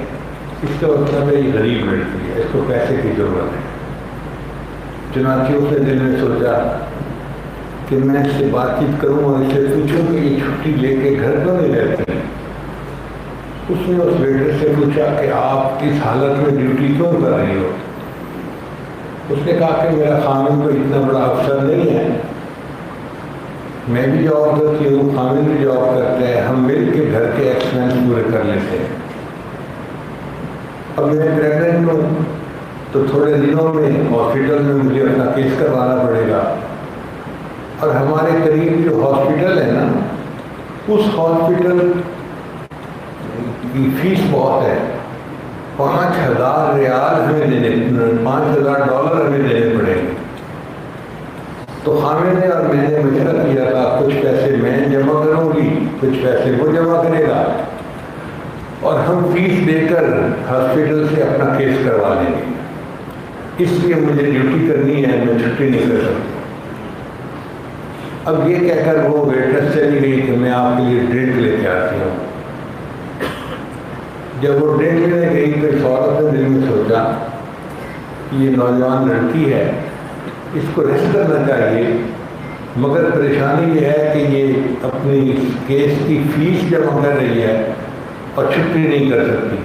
اس کا مطلب ہے یہ غریب لڑکی ہے، اس کو پیسے کی ضرورت ہے۔ چنانچہ اس نے دل میں سوچا کہ میں اس سے بات چیت کروں اور اس سے پوچھوں کہ یہ چھٹی لے کے گھر کیوں نہیں رہتی۔ اس نے اس ویٹر سے پوچھا کہ آپ اس حالت میں ڈیوٹی کیوں کر رہی ہو؟ اس نے کہا کہ میرا خامن کوئی اتنا بڑا افسر نہیں ہے، میں بھی جاب کرتی ہوں، خامن بھی جاب کرتے ہیں، ہم مل کے گھر کے ایکسپینس پورے کر لیتے ہیں۔ اب میں پریگننٹ ہوں تو تھوڑے دنوں میں ہاسپٹل میں مجھے اپنا کیس کروانا پڑے گا، اور ہمارے قریب جو ہاسپٹل ہے نا، اس ہاسپٹل کی فیس بہت ہے، $5,000 ہمیں دینے، $5,000 ہمیں دینے پڑیں گے۔ تو خامن نے اور میں نے مشورہ کیا تھا کچھ پیسے میں جمع کروں گی، کچھ پیسے وہ جمع کرے گا، اور ہم فیس دے کر ہاسپٹل سے اپنا کیس کروا لیں گے، اس لیے مجھے ڈیوٹی کرنی ہے، میں چھٹی نہیں کر سکتا۔ اب یہ کہہ کر وہ ویٹرس چلی گئی کہ میں آپ کے لیے ڈرنک لے کے آتی ہوں۔ جب وہ ڈرنک لینے گئی تو اس عورت نے دل میں سوچا کہ یہ نوجوان لڑکی ہے، اس کو ریسٹ کرنا چاہیے، مگر پریشانی یہ ہے کہ یہ اپنی کیس کی فیس جمع کر رہی ہے اور چھٹی نہیں کر سکتی،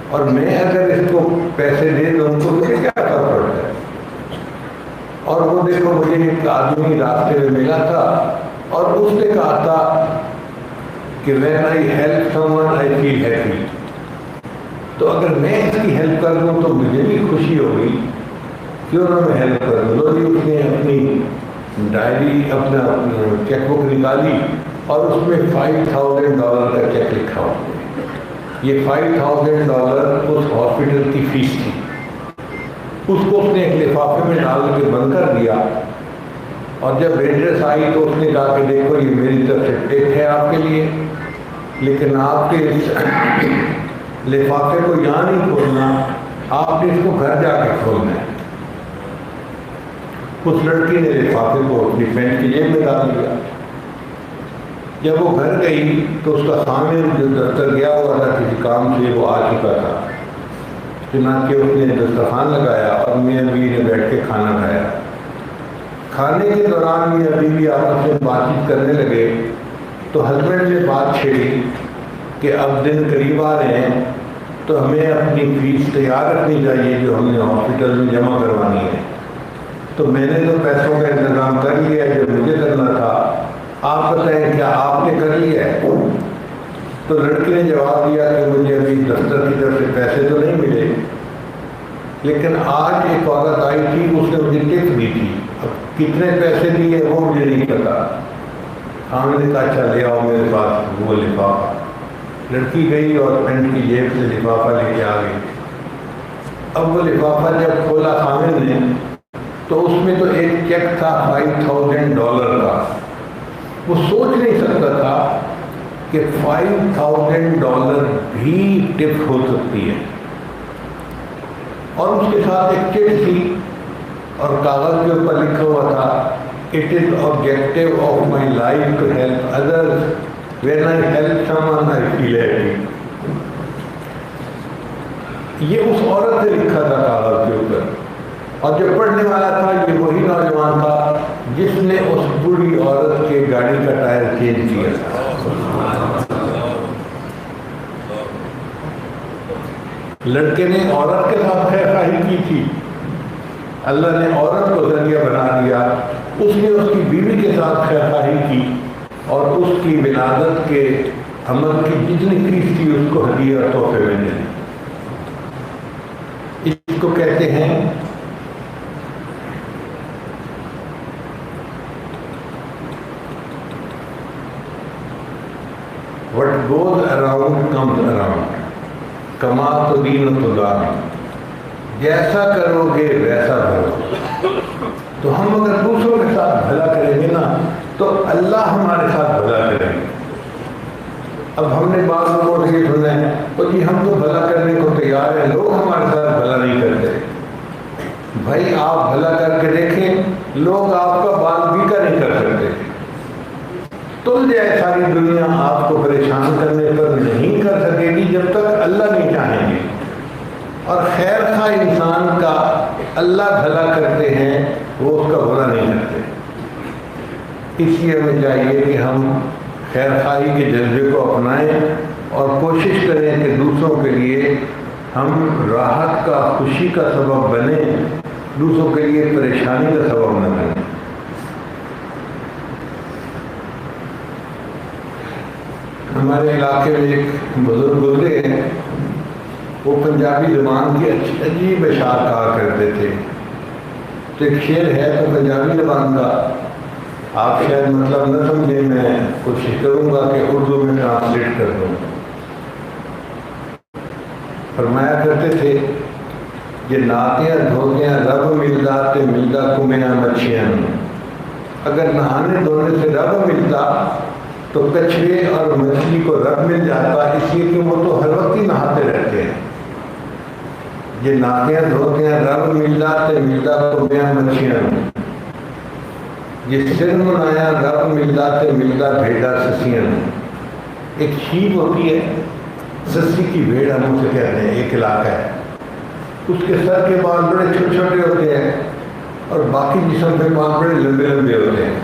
اور میں اگر اس کو پیسے دے دوں تو مجھے کیا فرق پڑتا ہے۔ اور وہ دیکھو مجھے ایک آدمی راستے میں ملا تھا اور اس نے کہا تھا کہ when I help someone I feel happy، تو اگر میں اس کی ہیلپ کر دوں تو مجھے بھی خوشی ہوگی، کیوں نہ میں ہیلپ کر دوں۔ تو اس نے اپنی ڈائری، اپنا چیک بک نکالی اور اس میں $5,000 کا چیک لکھا ہوا۔ یہ $5,000 اس ہاسپٹل کی فیس تھی۔ اس کو اس نے ایک لفافے میں ڈال کے بند کر دیا، اور جب ویٹرس آئی تو اس نے کہا کہ دیکھو یہ میری طرف سے ٹپ ہے آپ کے لیے، لیکن آپ کے اس لفافے کو یہاں نہیں کھولنا، آپ نے اس کو گھر جا کے کھولنا ہے۔ اس لڑکی نے لفافے کو اپنی پینٹ کی جیب میں ڈال دیا۔ جب وہ گھر گئی تو اس کا خامن جو دفتر گیا ہوا تھا کسی کام سے، وہ آ چکا تھا۔ چنانچہ اس نے دسترخوان لگایا اور میاں بیوی نے بیٹھ کے کھانا کھایا۔ کھانے کے دوران میاں بیوی آپس میں بات چیت کرنے لگے تو ہسبینڈ نے بات چھیڑی کہ اب دن قریب آ رہے ہیں تو ہمیں اپنی فیس تیار رکھنی چاہیے جو ہم نے ہاسپٹل میں جمع کروانی ہے۔ تو میں نے تو پیسوں کا انتظام کر لیا ہے جو مجھے کرنا تھا، آپ بتائیں کیا آپ نے کر لیا ہے؟ تو لڑکی نے جواب دیا کہ مجھے ابھی دفتر کی طرف سے پیسے تو نہیں ملے، لیکن آج ایک عورت آئی تھی، اس نے مجھے ٹپ دی تھی، اب کتنے پیسے دیے وہ مجھے نہیں پتا۔ ہم نے کہا اچھا لے آؤ میرے پاس وہ لفافہ۔ لڑکی گئی اور پینٹ کی جیب سے لفافہ لے کے آ گئی۔ اب وہ لفافہ جب کھولا خامد نے تو اس میں تو ایک چیک تھا $5,000 کا۔ وہ سوچ نہیں سکتا تھا کہ $5,000 بھی ٹپ ہو سکتی ہے، اور اس کے ساتھ ایک چٹ تھی اور کاغذ کے اوپر لکھا ہوا تھا "It is objective of my life to help others. When I help someone I feel happy." یہ اس عورت نے لکھا تھا کاغذ کے اوپر، اور جو پڑھنے والا تھا یہ وہی نوجوان تھا جس نے اس بوڑھی عورت کے گاڑی کا ٹائر چینج کیا تھا۔ لڑکے نے عورت کے ساتھ خیر خواہی کی تھی، اللہ نے عورت کو ذریعہ بنا دیا، اس نے اس کی بیوی کے ساتھ خیر خواہی کی اور اس کی ولادت کے عمل کی جتنی فیس تھی اس کو ہدیہ اور تحفے میں دی۔ اس کو کہتے ہیں what goes around comes around، کما تدین تدان، جیسا کرو گے ویسا بھرو۔ تو ہم اگر دوسروں کے ساتھ بھلا کریں گے نا تو اللہ ہمارے ساتھ بھلا کریں گے۔ اب ہم نے بعض لوگوں سے یہ سنا ہے تو جی ہم تو بھلا کرنے کو تیار ہیں، لوگ ہمارے ساتھ بھلا نہیں کرتے۔ بھائی آپ بھلا کر کے دیکھیں، لوگ آپ کا بال بیکا نہیں کر سکتے۔ تل جائے ساری دنیا، آپ کو پریشان کرنے پر نہیں کر سکے گی جب تک اللہ نہیں چاہیں گے۔ اور خیر خواہ انسان کا اللہ بھلا کرتے ہیں، وہ اس کا برا نہیں کرتے۔ اس لیے ہمیں چاہیے کہ ہم خیر خواہی کے جذبے کو اپنائیں اور کوشش کریں کہ دوسروں کے لیے ہم راحت کا، خوشی کا سبب بنیں، دوسروں کے لیے پریشانی کا سبب نہ بنیں۔ ہمارے علاقے میں ایک بزرگ گزرے ہیں، وہ پنجابی زبان کی عجیب اشعار کہا کرتے تھے۔ تو ایک شعر ہے تو پنجابی زبان کا، آپ شاید مطلب نہ سمجھیں، میں کوشش کروں گا کہ اردو میں ٹرانسلیٹ کر دوں۔ فرمایا کرتے تھے کہ ناتیاں دھوتیاں رب ملدا تے ملدا کمیاں مچھیاں، اگر نہانے دھونے سے رب ملتا تو کچھوے اور مچھلی کو رب مل جاتا، اس لیے کہ وہ تو ہر وقت ہی نہاتے رہتے ہیں۔ یہ ناتیاں دھوتیاں رب ملدا تے ملدا کمیاں مچھیاں، یہ سر منایا رب ملدا تے ملدا بھیڑا سسیاں۔ ایک شیپ ہوتی ہے، سسی کی بھیڑ ہم اسے کہتے ہیں، ایک علاقہ ہے، اس کے سر کے بال بڑے چھوٹے چھوٹے ہوتے ہیں اور باقی جسم کے بال بڑے لمبے لمبے ہوتے ہیں۔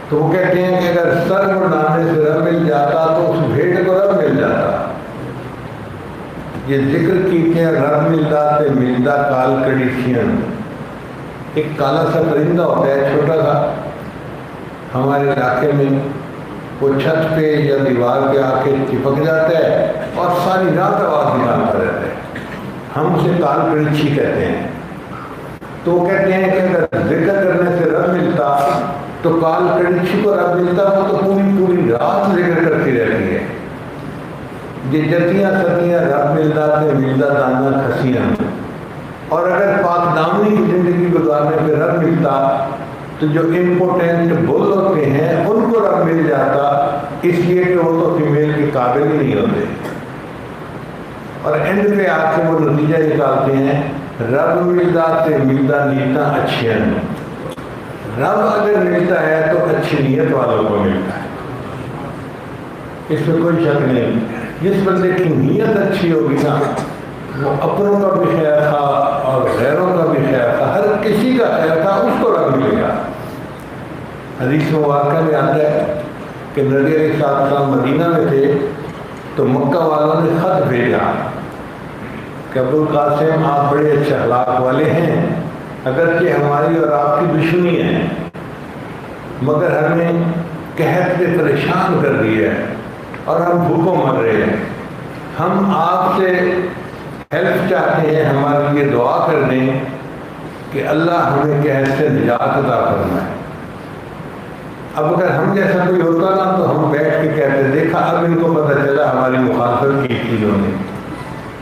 تو وہ کہتے ہیں کہ اگر سر منانے سے رب مل جاتا تو اس بھیڑ کو رب مل جاتا۔ یہ ذکر کیتے ہیں رب ملدا تے ملدا کال کڑی تھیاں۔ ایک کالا سا پرندہ ہوتا ہے چھوٹا سا، ہمارے علاقے میں وہ چھت پہ یا دیوار پہ آ کے چپک جاتا ہے اور ساری رات آواز نکالتا رہتا ہے، ہم اسے کال کڑیچھی کہتے ہیں۔ تو وہ کہتے ہیں کہ اگر ذکر کرنے سے رب ملتا تو کال کڑیچھی کو رب ملتا، وہ تو پوری رات ذکر کرتی رہتی ہے۔ یہ جتیاں ستیاں رب ملدا تے ملدا دانا کھسیاں، اور اگر پاک دامنی کی زندگی گزارنے پہ رب ملتا تو جو امپورٹنٹ بل ہوتے ہیں ان کو رب مل جاتا، اس لیے کہ وہ تو فیمیل کے قابل ہی نہیں ہوتے۔ اور اینڈ پہ آ کے وہ نتیجہ نکالتے ہیں رب ملدا تے ملدا نیتاں اچھیاں۔ رب اگر ملتا ہے تو اچھی نیت والوں کو ملتا ہے، اس میں کوئی شک نہیں۔ جس بندے کی نیت اچھی ہوگی نا، وہ اپنوں کا بھی خیر خواہ اور غیروں کا بھی خیر خواہ، ہر کسی کا خیر خواہ، اس کو رب ملے گا۔ حدیث مبارکہ میں آتا ہے کہ نبی علیہ السلام مدینہ میں تھے تو مکہ والوں نے خط بھیجا کہ ابوالقاسم آپ بڑے اچھے اخلاق والے ہیں، اگرچہ ہماری اور آپ کی دشمنی ہے، مگر ہمیں قحط نے پریشان کر دیا ہے، اور ہم بھوکوں مر رہے ہیں. ہم آپ سے ہیلپ چاہتے ہیں، ہمارے لیے دعا کر دیں کہ اللہ ہمیں قحط سے نجات عطا فرمائے. اب اگر ہم جیسا کوئی ہوتا نا تو ہم بیٹھ کے کہتے دیکھا اب ان کو پتہ چلا ہماری مخالفت کی چیزوں نے،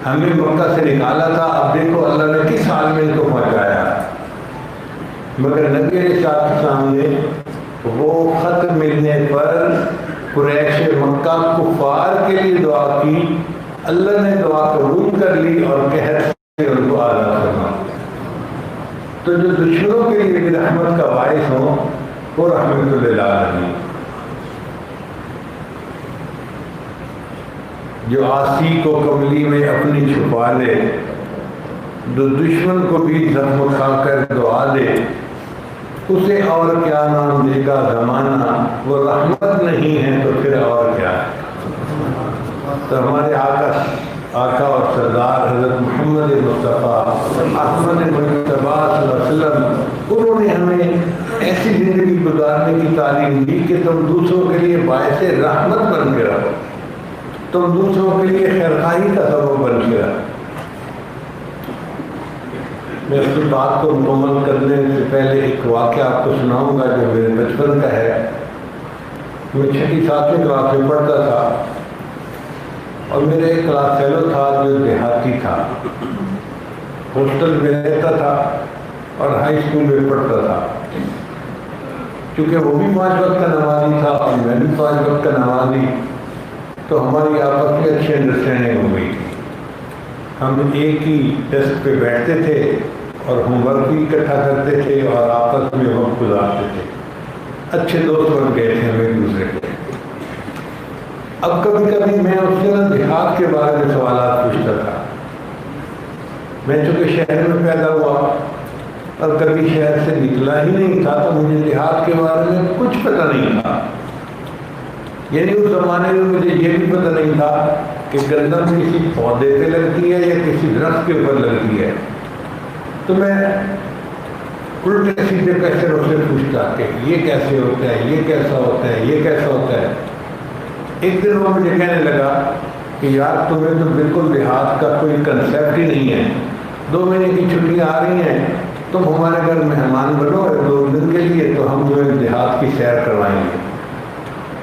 ہمیں مکہ سے نکالا تھا، اب دیکھو اللہ نے کس حال میں ان کو پہنچایا. مگر نبی علیہ السلام نے وہ خط ملنے پر قریش مکہ کفار کے لیے دعا کی، اللہ نے دعا قبول کر لی اور قحط سے ان کو آزاد فرما. تو جو دشمنوں کے لیے بھی رحمت کا باعث ہو وہ رحمت للعالمین. جو عاصی کو کملی میں اپنی چھپا لے، جو دشمن کو بھی زخم کھا کر دعا دے، اسے اور کیا نام دے گا زمانہ، وہ رحمت نہیں ہے تو پھر اور کیا ہے. تو ہمارے آقا اور سردار حضرت محمد مصطفیٰ احمد مجتبیٰ صلی اللہ علیہ وسلم، انہوں نے ہمیں ایسی زندگی گزارنے کی تعلیم دی کہ تم دوسروں کے لیے باعث رحمت بن کے رہو، تم دوسروں کے لیے خیرخواہی کا سبب بن کے رہو. میں اس کی بات کو مکمل کرنے سے پہلے ایک واقعہ آپ کو سناؤں گا جو میرے بچپن کا ہے. میں 6ٹھی 7ویں کلاس میں پڑھتا تھا اور میرے ایک کلاس فیلو تھا جو دیہاتی تھا، ہاسٹل میں رہتا تھا اور ہائی اسکول میں پڑھتا تھا. چونکہ وہ بھی 5 وقت کا نمازی تھا اور میں بھی 5 وقت کا نمازی، تو ہماری آپس میں اچھی انڈرسٹینڈنگ ہو گئی تھی. ہم ایک ہی ڈیسک پہ بیٹھتے تھے اور ہوم ورک بھی اکٹھا کرتے تھے اور آپس میں وقت گزارتے تھے. اچھے دوست بن گئے تھے ہم ایک دوسرے کے. اب کبھی کبھی میں اس سے دیہات کے بارے میں سوالات پوچھتا تھا. میں چونکہ شہر میں پیدا ہوا اور کبھی شہر سے نکلا ہی نہیں تھا تو مجھے دیہات کے بارے میں کچھ پتہ نہیں تھا. یعنی اس زمانے میں مجھے یہ بھی پتہ نہیں تھا کہ گندم کسی پودے پہ لگتی ہے یا کسی درخت کے اوپر لگتی ہے. تو میں الٹے سیدھے کویسچن اس سے پوچھتا کہ یہ کیسے ہوتا ہے، یہ کیسا ہوتا ہے، یہ کیسا ہوتا ہے. ایک دن وہ مجھے کہنے لگا کہ یار تمہیں تو بالکل دیہات کا کوئی کنسیپٹ ہی نہیں ہے. 2 مہینے کی چھٹیاں آ رہی ہیں، تم ہمارے گھر مہمان بنو 2 دن کے لیے، تو ہم تمہیں دیہات کی سیر کروائیں گے.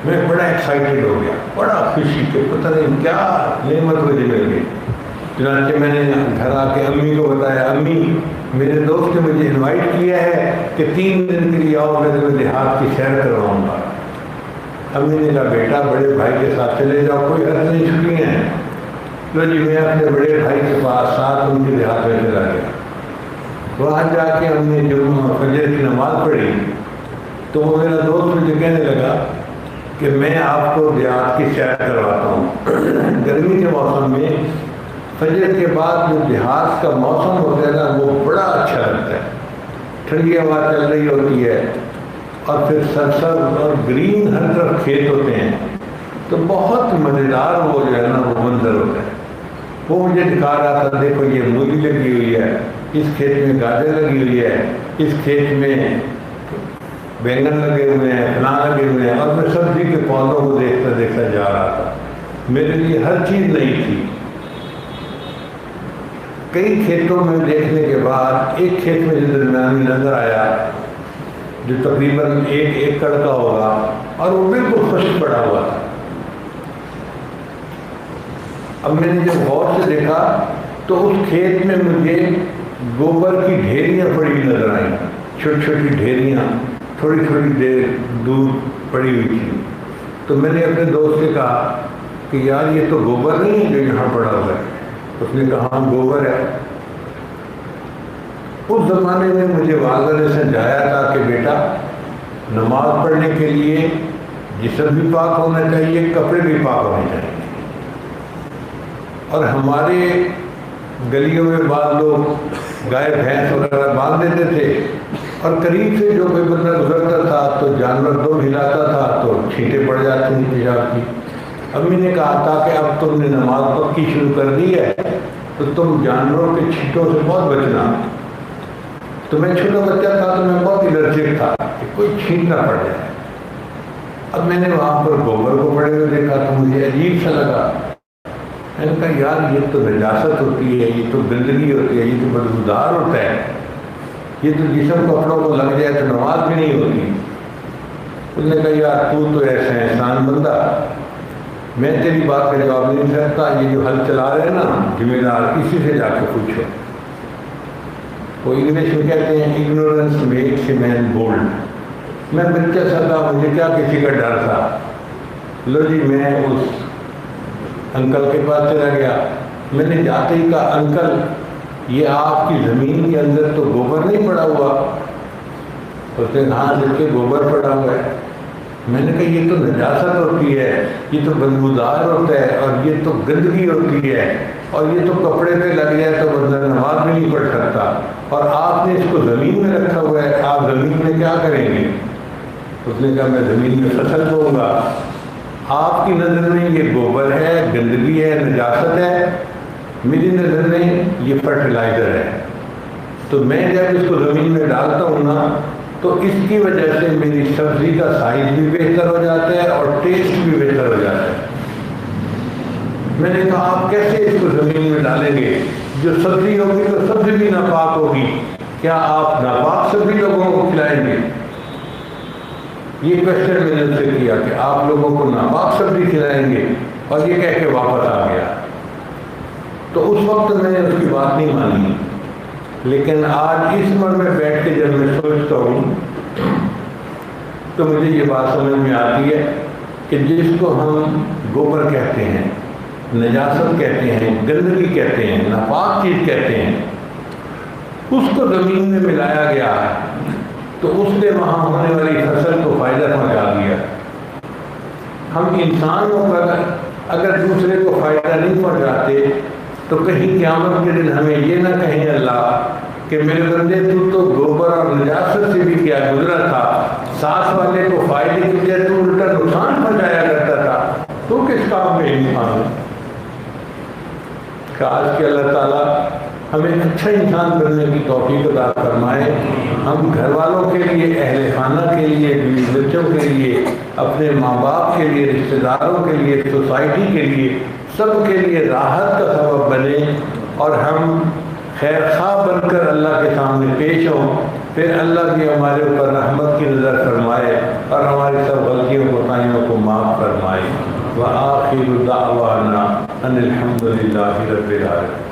میں بڑا ایکسائٹیڈ ہو گیا، بڑا خوشی کہ پتہ نہیں کیا نعمت مجھے مل گئی. چنانچہ میں نے گھر آ کے امی کو بتایا، امی میرے دوست نے مجھے انوائٹ کیا ہے کہ 3 دن کے لیے آؤ، میں تمہیں دیہات کی سیر کرواؤں گا. امی نے کہا بیٹا بڑے بھائی کے ساتھ چلے جاؤ، کوئی حرض نہیں، چھٹیاں ہیں. تو جی میں اپنے بڑے بھائی کے پاس ساتھ ان کے دیہات میں چلا گیا. وہاں جا کے ہم نے جب فجر کی نماز پڑھی تو وہ میرا دوست مجھے کہنے لگا کہ میں آپ کو دیہات کی سیر کرواتا ہوں. گرمی کے موسم میں فجر کے بعد جو دیہات کا موسم ہوتا ہے نا وہ بڑا اچھا لگتا ہے. ٹھنڈی ہوا چل رہی ہوتی ہے اور پھر سرسبز اور گرین ہر طرف کھیت ہوتے ہیں، تو بہت مزیدار وہ جو ہے نا وہ منظر ہوتا ہے. وہ مجھے دکھا رہا تھا دیکھو یہ مولی لگی ہوئی ہے، اس کھیت میں گاجر لگی ہوئی ہے، اس کھیت میں بینگن لگے ہوئے ہیں، فلاں لگے ہوئے ہیں. اور میں سبزی کے پودوں کو دیکھتا دیکھتا جا رہا تھا. میرے لیے ہر چیز نئی تھی. کئی کھیتوں میں دیکھنے کے بعد ایک کھیت میں جو درمیان میں نظر آیا جو تقریباً 1 ایکڑ کا ہوگا اور وہ بالکل خشک پڑا ہوا تھا. اب میں نے جب غور سے دیکھا تو اس کھیت میں مجھے گوبر کی ڈھیریاں پڑی ہوئی نظر آئیں، چھوٹی چھوٹی ڈھیریاں تھوڑی تھوڑی دیر دور پڑی ہوئی تھی. تو میں نے اپنے دوست سے کہا کہ یار یہ تو گوبر نہیں ہے جو یہاں پڑا ہوا ہے. اس نے کہا ہاں گوبر ہے. اس زمانے میں مجھے والد نے سمجھایا تھا کہ بیٹا نماز پڑھنے کے لیے جسم بھی پاک ہونا چاہیے، کپڑے بھی پاک ہونے چاہیے. اور ہمارے گلیوں میں بعض لوگ گائے بھینس وغیرہ باندھ دیتے تھے اور قریب سے جو کوئی بندہ گزرتا تھا تو جانور دو ہلاتا تھا تو چھینٹیں پڑ جاتی تھیں پیشاب کی. امی نے کہا تھا کہ اب تم نے نماز پکی شروع کر دی ہے تو تم جانوروں کے چھینٹوں سے بہت بچنا. تو میں چھوٹا بچہ تھا تو میں بہت الرجک تھا کہ کوئی چھینٹ نہ پڑ جائے. اب میں نے وہاں پر گوبر کو پڑے ہوئے دیکھا تو مجھے عجیب سا لگا. میں نے کہا یار یہ تو نجاست ہوتی ہے, یہ تو گندگی ہوتی ہے, یہ تو بدبودار ہوتا ہے, یہ تو جسم کپڑوں کو لگ جائے تو نماز بھی نہیں ہوتی. اس نے کہا یار تو ایسا احسان بندہ, میں تیری بات کا جواب نہیں سکتا, یہ جو حل چلا رہے ہیں نا ذمہ دار, اسی سے جا کے پوچھو. وہ انگلش میں کہتے ہیں ignorance makes a man bold. میں بچہ سا تھا, مجھے کیا کسی کا ڈر تھا. لو جی میں اس انکل کے پاس چلا گیا. میں نے جاتے ہی کہا انکل یہ آپ کی زمین کے اندر تو گوبر نہیں پڑا ہوا؟ اس نے ہاں دیکھ کے گوبر پڑا ہوا ہے. میں نے کہا یہ تو نجاست ہوتی ہے, یہ تو بدبودار ہوتا ہے, اور یہ تو گندگی ہوتی ہے, اور یہ تو کپڑے پہ لگ جائے تو بندہ نماز بھی نہیں پڑھ سکتا, اور آپ نے اس کو زمین میں رکھا ہوا ہے, آپ زمین میں کیا کریں گے؟ اس نے کہا میں زمین میں فصل بوؤں گا. آپ کی نظر میں یہ گوبر ہے, گندگی ہے, نجاست ہے, میری نظر میں یہ فرٹیلائزر ہے. تو میں جب اس کو زمین میں ڈالتا ہوں نا تو اس کی وجہ سے میری سبزی کا سائز بھی بہتر ہو جاتا ہے اور ٹیسٹ بھی بہتر ہو جاتا ہے. میں نے کہا آپ کیسے اس کو زمین میں ڈالیں گے؟ جو سبزی ہوگی تو سبزی بھی ناپاک ہوگی, کیا آپ ناپاک سبزی لوگوں کو کھلائیں گے؟ یہ کوشچن میں نے ان سے کیا کہ آپ لوگوں کو ناپاک سبزی کھلائیں گے, اور یہ کہہ کے واپس آ گیا. تو اس وقت میں نے اس کی بات نہیں مانی. لیکن آج اس عمر میں بیٹھ کے جب میں سوچتا ہوں تو مجھے یہ بات سمجھ میں آتی ہے کہ جس کو ہم گوبر کہتے ہیں, نجاست کہتے ہیں, گندگی کہتے ہیں, ناپاک چیز کہتے ہیں, اس کو زمین میں ملایا گیا تو اس نے وہاں ہونے والی فصل کو فائدہ پہنچا دیا. ہم انسان ہو کر اگر دوسرے کو فائدہ نہیں پہنچاتے تو کہیں قیامت کے دن ہمیں یہ نہ کہیں اللہ کہ میرے بندے تو گوبر اور نجاست سے بھی کیا گزرا تھا, ساتھ والے کو فائدے کی وجہ تو الٹا نقصان پہنچایا کرتا تھا, تو کس کام میں انسان ہے؟ کاش کہ اللہ تعالیٰ ہمیں اچھا انسان بننے کی توفیق عطا فرمائے. ہم گھر والوں کے لیے, اہل خانہ کے لیے, بیوی بچوں کے لیے, اپنے ماں باپ کے لیے, رشتہ داروں کے لیے, سوسائٹی کے لیے, سب کے لیے راحت کا سبب بنے, اور ہم خیر خواہ بن کر اللہ کے سامنے پیش ہوں. پھر اللہ بھی ہمارے اوپر رحمت کی نظر فرمائے اور ہماری سب غلطیوں کوتاہیوں کو معاف فرمائے. وآخر دعوانا ان الحمد للہ رب العالمین.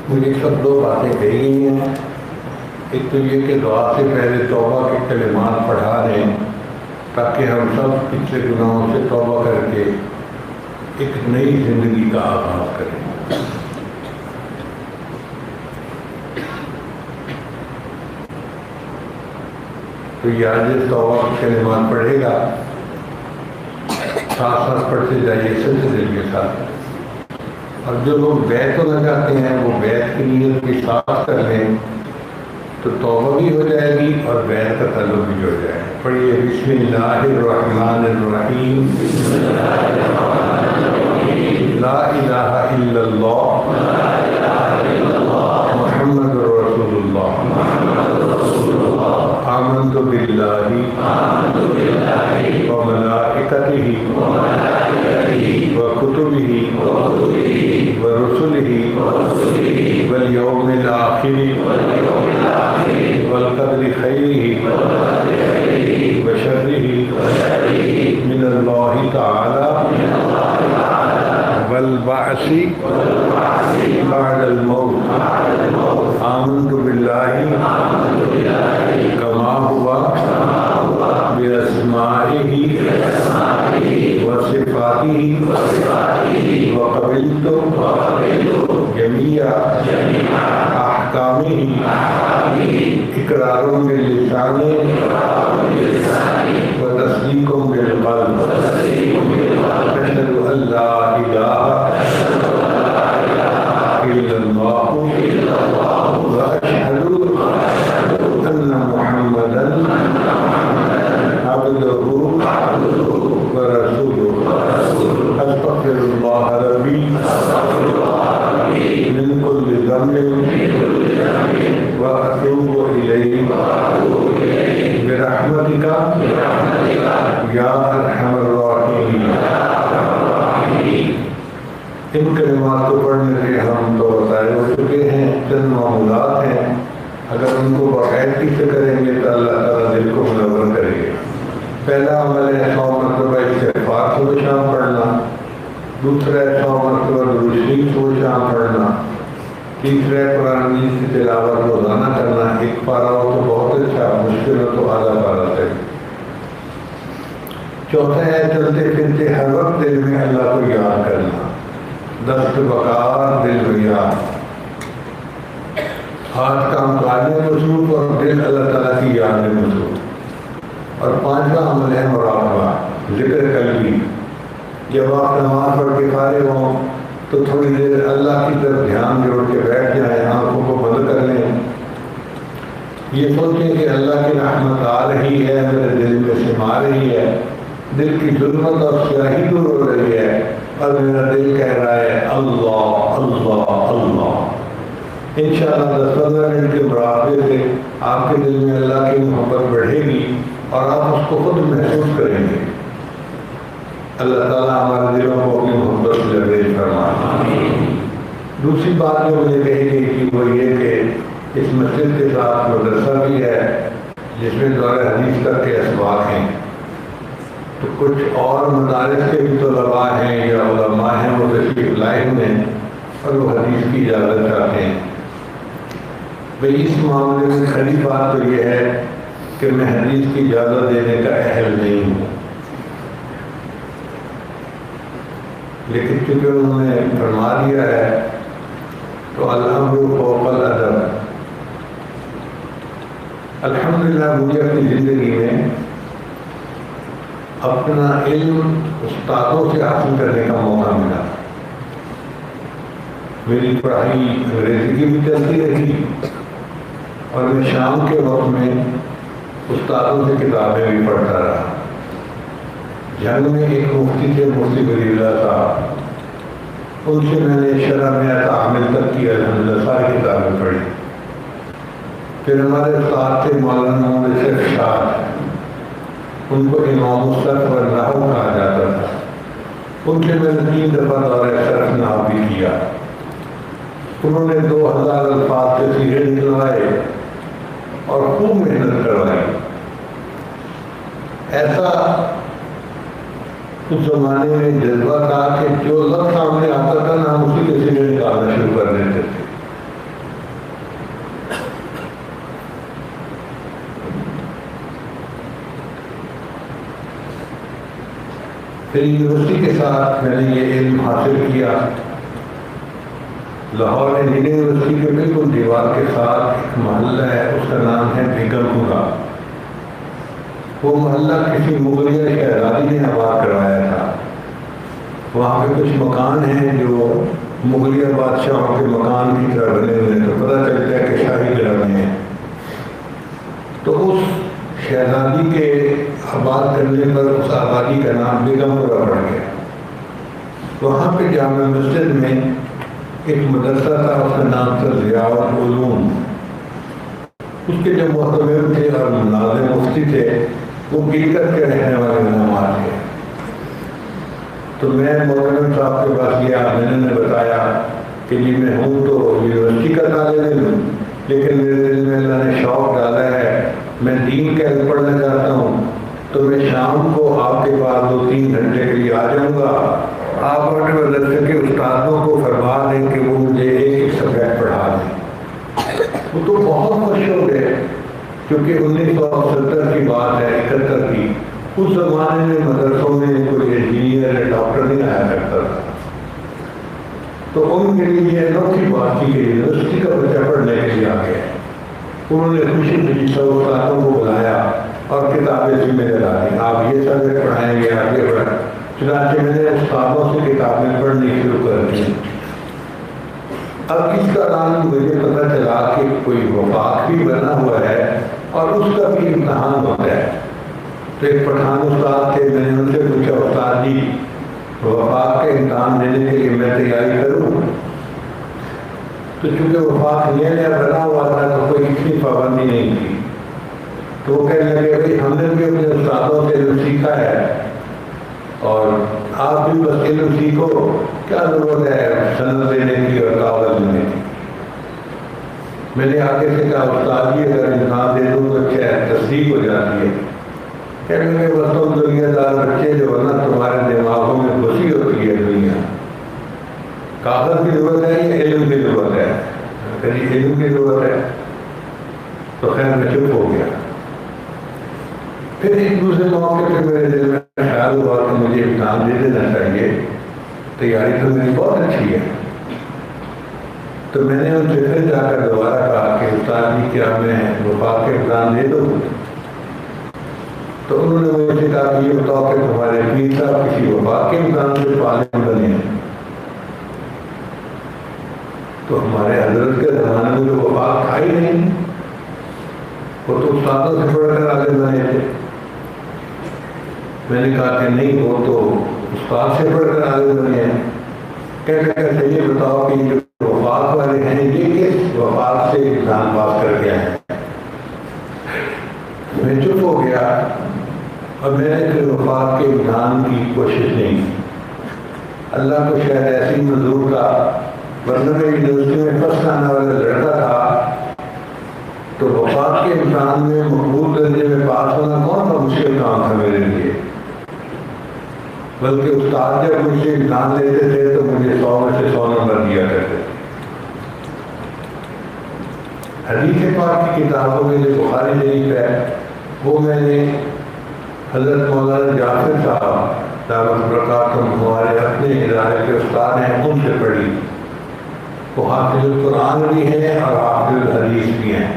مجھے سب دو باتیں کہی گئی ہیں. ایک تو یہ کہ دعا سے پہلے توبہ کے کلمات پڑھا رہے ہیں تاکہ ہم سب پچھلے گناہوں سے توبہ کر کے ایک نئی زندگی کا آغاز کریں. تو یہ آج توبہ کے کلمات پڑھے گا, ساتھ ساتھ پڑھتے جائیے سلسلے کے ساتھ. اور جو لوگ بیعت ہونا چاہتے ہیں وہ بیعت کی نیت کے ساتھ کر لیں تو توبہ بھی ہو جائے گی اور بیعت کا تعلق بھی ہو جائے گا. پڑھیے بسم اللہ الرحمن الرحیم. لا الہ الا اللہ محمد رسول اللہ. آمنت باللہ وملائکتہ وکتبہ ورسلہ والیوم الآخر والقدر خیرہ وشرہ من اللہ تعالی والبعث بعد الموت. آمنت باللہ کما ہوا باسمائہ وصفاتہ وقبلت جميع أحكامه إقرار باللسان وتصديق بالقلب أشهد أن لا إله إلا الله وأشهد أن محمدا عبده ورسوله أستغفر الله ربي من كل ذنب وأتوب إليه برحمتك یا ارحم الراحمین۔ ان کلمات کو پڑھنے سے ہم تو ظاہر ہو چکے ہیں، چند معمولات ہیں، اگر ان کو باقاعدگی سے کریں گے تو اللہ تعالیٰ دل کو منور کرے گا۔ پہلا عمل ہے 100 مرتبہ استغفار صبح شام پڑھنا، دوسرا ہے 100 مرتبہ درود شریف صبح شام پڑھنا، تیسرا ہے قرآن مجید کی تلاوت روزانہ کرنا، ایک پارہ ہو تو بہت اچھا، مشکل ہو تو آدھا پارہ سے۔ چوتھا ہے چلتے پھرتے ہر وقت دل میں اللہ کو یاد کرنا، دست بکار دل میں یاد، ہاتھ کام کاج میں مصروف اور دل اللہ تعالیٰ کی یاد میں مصروف۔ اور پانچواں عمل ہے مراقبہ، ذکر قلبی۔ جب آپ نماز پڑھ کے فارغ ہوں تو تھوڑی دیر اللہ کی طرف دھیان جوڑ کے بیٹھ جائیں، آنکھوں کو بند کر لیں، یہ سوچیں کہ اللہ کی رحمت آ رہی ہے، میرے دل میں سما رہی ہے، دل کی ظلمت اور سیاہی دور ہو رہی ہے، اور میرا دل کہہ رہا ہے اللہ اللہ اللہ۔ انشاءاللہ 10-15 منٹ کے مراقبے سے آپ کے دل میں اللہ کی محبت بڑھے گی اور آپ اس کو خود محسوس کریں گے۔ اللہ تعالیٰ ہمارے دلوں کو اپنی محبت سے لبریز فرمائے۔ دوسری بات جو مجھے کہی گئی تھی وہ یہ کہ اس مسجد کے ساتھ مدرسہ بھی ہے جس میں دور حدیث تک کے اسباق ہیں، تو کچھ اور مدارس کے بھی طلباء ہیں یا علماء ہیں وہ تشریف لائے ہوئے ہیں اور وہ حدیث کی اجازت چاہتے ہیں۔ بھئی اس معاملے میں کھری بات تو یہ ہے کہ میں حدیث کی اجازت دینے کا اہل نہیں ہوں، لیکن چونکہ انہوں نے فرما دیا ہے تو الامر فوق الادب۔ الحمدللہ مجھے اپنی زندگی میں اپنا علم استادوں سے حاصل کرنے کا موقع ملا۔ میری پڑھائی انگریزی کی بھی چلتی رہی اور میں شام کے وقت میں استادوں سے کتابیں بھی پڑھتا رہا۔ جنگ میں ایک مفتی تھے، مفتی ولی اللہ صاحب، ان سے میں نے شرح میں تعامل تک کی الحمدللہ ساری کتابیں پڑھی۔ پھر ہمارے استاد تھے مولانا محمد ارشاد، ان کو امام الصرف و نحو کہا جاتا تھا، ان سے میں نے 3 دفعہ دورہ صرف نحو بھی کیا۔ انہوں نے 2000 الفاظ سے سیرے نکلوائے اور خوب محنت کروائی۔ ایسا اس زمانے میں جذبہ تھا کہ جو لفظ سامنے آتا تھا نا ہم اسی کے سیرے نکالنا شروع کر دیتے تھے۔ پھر یونیورسٹی کے ساتھ میں نے یہ علم حاصل کیا۔ لاہور انڈین یونیورسٹی کے بالکل دیوار کے ساتھ ایک محلہ ہے، اس کا نام ہے بیگم پورہ۔ وہ محلہ کسی مغلیہ شہزادی نے آباد کروایا تھا۔ وہاں پہ کچھ مکان ہیں جو مغلیہ بادشاہوں کے مکان کی طرح بنے ہوئے ہیں، تو پتہ چلتا ہے کہ شاہی گھر میں ہیں۔ تو اس شہزادی کے آباد کرنے پر اس آبادی کا نام بیگم پورہ پڑ گیا۔ وہاں پہ جامع مسجد میں ایک مدرسہ تھا، اس کا نام تھا ضیاء العلوم۔ اس کے جو محتمم تھے اور ناظم مفتی تھے وہ گلگت کے رہنے والے علماء تھے۔ تو میں محتمم صاحب کے پاس گیا، میں نے بتایا کہ جی میں ہوں تو یونیورسٹی کا طالب علم، لیکن میرے دل میں اللہ نے شوق ڈالا ہے، میں دین کا علم پڑھنا چاہتا ہوں، تو میں شام کو آپ کے پاس 2-3 گھنٹے کے لیے آ جاؤں گا۔ آپ اپنے مدرسے کے استادوں کو فرما دیں کہ وہ مجھے ایک سبجیکٹ پڑھا دیں۔ وہ تو بہت خوش ہو گئے، کیونکہ 1970 کی بات ہے، 71 کی۔ اس زمانے میں مدرسوں میں کوئی انجینئر یا ڈاکٹر نہیں آیا کرتا تھا، تو ان ان کے لیے یہ انوکھی بات تھی کہ یونیورسٹی کا بچہ پڑھنے کے لیے آ گیا. انہوں نے خوشی خوشی سب استادوں کو بلایا اور کتابیں ذمہ دلا دی, آپ یہ سبجیکٹ پڑھائیں گے, آگے بڑھیں. چنانچہ میں نے استادوں سے کتابیں پڑھنی شروع کر دی. اب اس دوران مجھے پتہ چلا کہ کوئی وفاق بھی بنا ہوا ہے اور اس کا بھی امتحان ہوتا ہے. تو ایک پٹھان استاد تھے, میں نے ان سے پوچھا, استاد جی وفاق کے امتحان دینے کے لیے میں تیاری کروں؟ تو چونکہ وفاق نیا نیا بنا ہوا تھا تو کوئی اتنی پابندی نہیں تھی. تو وہ کہنے لگے بھائی ہم نے بھی اپنے استادوں سے علم سیکھا ہے اور آپ بھی بس علم سیکھو, کیا ضرورت ہے سند دینے کی اور کاغذ دینے کی. میں نے آگے سے کہا استاد جی اگر امتحان دے دوں تو کیا تصدیق ہو جاتی ہے؟ کہنے لگے بس تم دنیا دار بچے جو ہے نا تمہارے دماغوں میں گھسی ہوتی ہے دنیا, کاغذ کی ضرورت ہے یا علم کی ضرورت ہے؟ علم کی ضرورت ہے. تو خیر میں چپ ہو گیا. پھر ایک دوسرے موقع پہ میرے دل میں خیال ہوا کہ مجھے امتحان دے دینا چاہیے, تیاری تو میری بہت اچھی ہے. تو میں نے ان سے پھر جا کر دوبارہ کہا کہ استاد جی کیا میں وفاق کے امتحان دے دوں؟ تو انہوں نے مجھے کہا کہ یہ بتاؤ کہ تمہارے پیر صاحب کسی وفاق کے امتحان سے پالن بنے ہیں؟ تو ہمارے حضرت کے زمانے میں تو وفاق تھا ہی نہیں, وہ تو استادوں سے پڑھ کر آگے بنے تھے. میں نے کہا کہ نہیں, وہ تو استاد سے پڑھ کر آگے بنے ہیں. کہتے یہ بتاؤ کہ جو وفاق والے ہیں یہ کس وفاق سے امتحان پاس کر کے آئے ہیں؟ میں چپ ہو گیا اور میں نے پھر وفاق کے امتحان کی کوشش نہیں کی. اللہ کو شاید ایسی منظور تھا, ورنہ میں یونیورسٹی میں فرسٹ آنے والا لڑکا تھا. تو وفاق کے امتحان میں مقبول درجے میں پاس ہونا کون سا مشکل کام تھا میرے لیے. بلکہ استاد جب مجھ سے امتحان لیتے تھے تو مجھے 100 میں سے 100 نمبر دیا کرتے تھے. حدیث پاک کی کتابوں میں جو بخاری شریف ہے وہ میں نے حضرت مولانا جعفر صاحب دعوت برکاتہم ہمارے اپنے ادارے کے استاد ہیں, ان سے پڑھی. وہ حافظ القرآن بھی ہیں اور حافظ الحدیث بھی ہیں.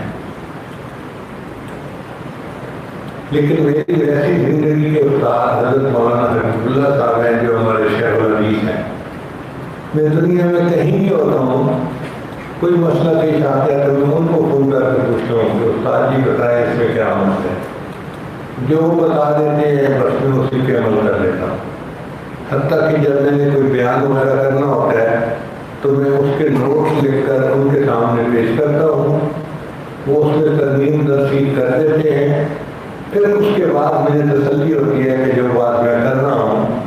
لیکن میری ویسی زندگی کے استاد حضرت مولانا حبیب اللہ صاحب ہیں جو ہمارے شیخ الحدیث ہیں. میں دنیا میں کہیں بھی ہوتا ہوں, کوئی مسئلہ پیش آتا ہے تو میں ان کو فون کر کے پوچھتا ہوں کہ استاد جی بتائیں اس میں کیا مسئلہ ہے. جو وہ بتا دیتے ہیں بس میں اسی پہ عمل کر لیتا ہوں. حتیٰ کہ جب میں نے کوئی بیان وغیرہ کرنا ہوتا ہے تو میں اس کے نوٹس لکھ کر ان کے سامنے پیش کرتا ہوں, وہ اس میں ترمیم ترسیل کر دیتے ہیں. پھر اس کے بعد مجھے تسلی ہوتی ہے کہ جو بات میں کر رہا ہوں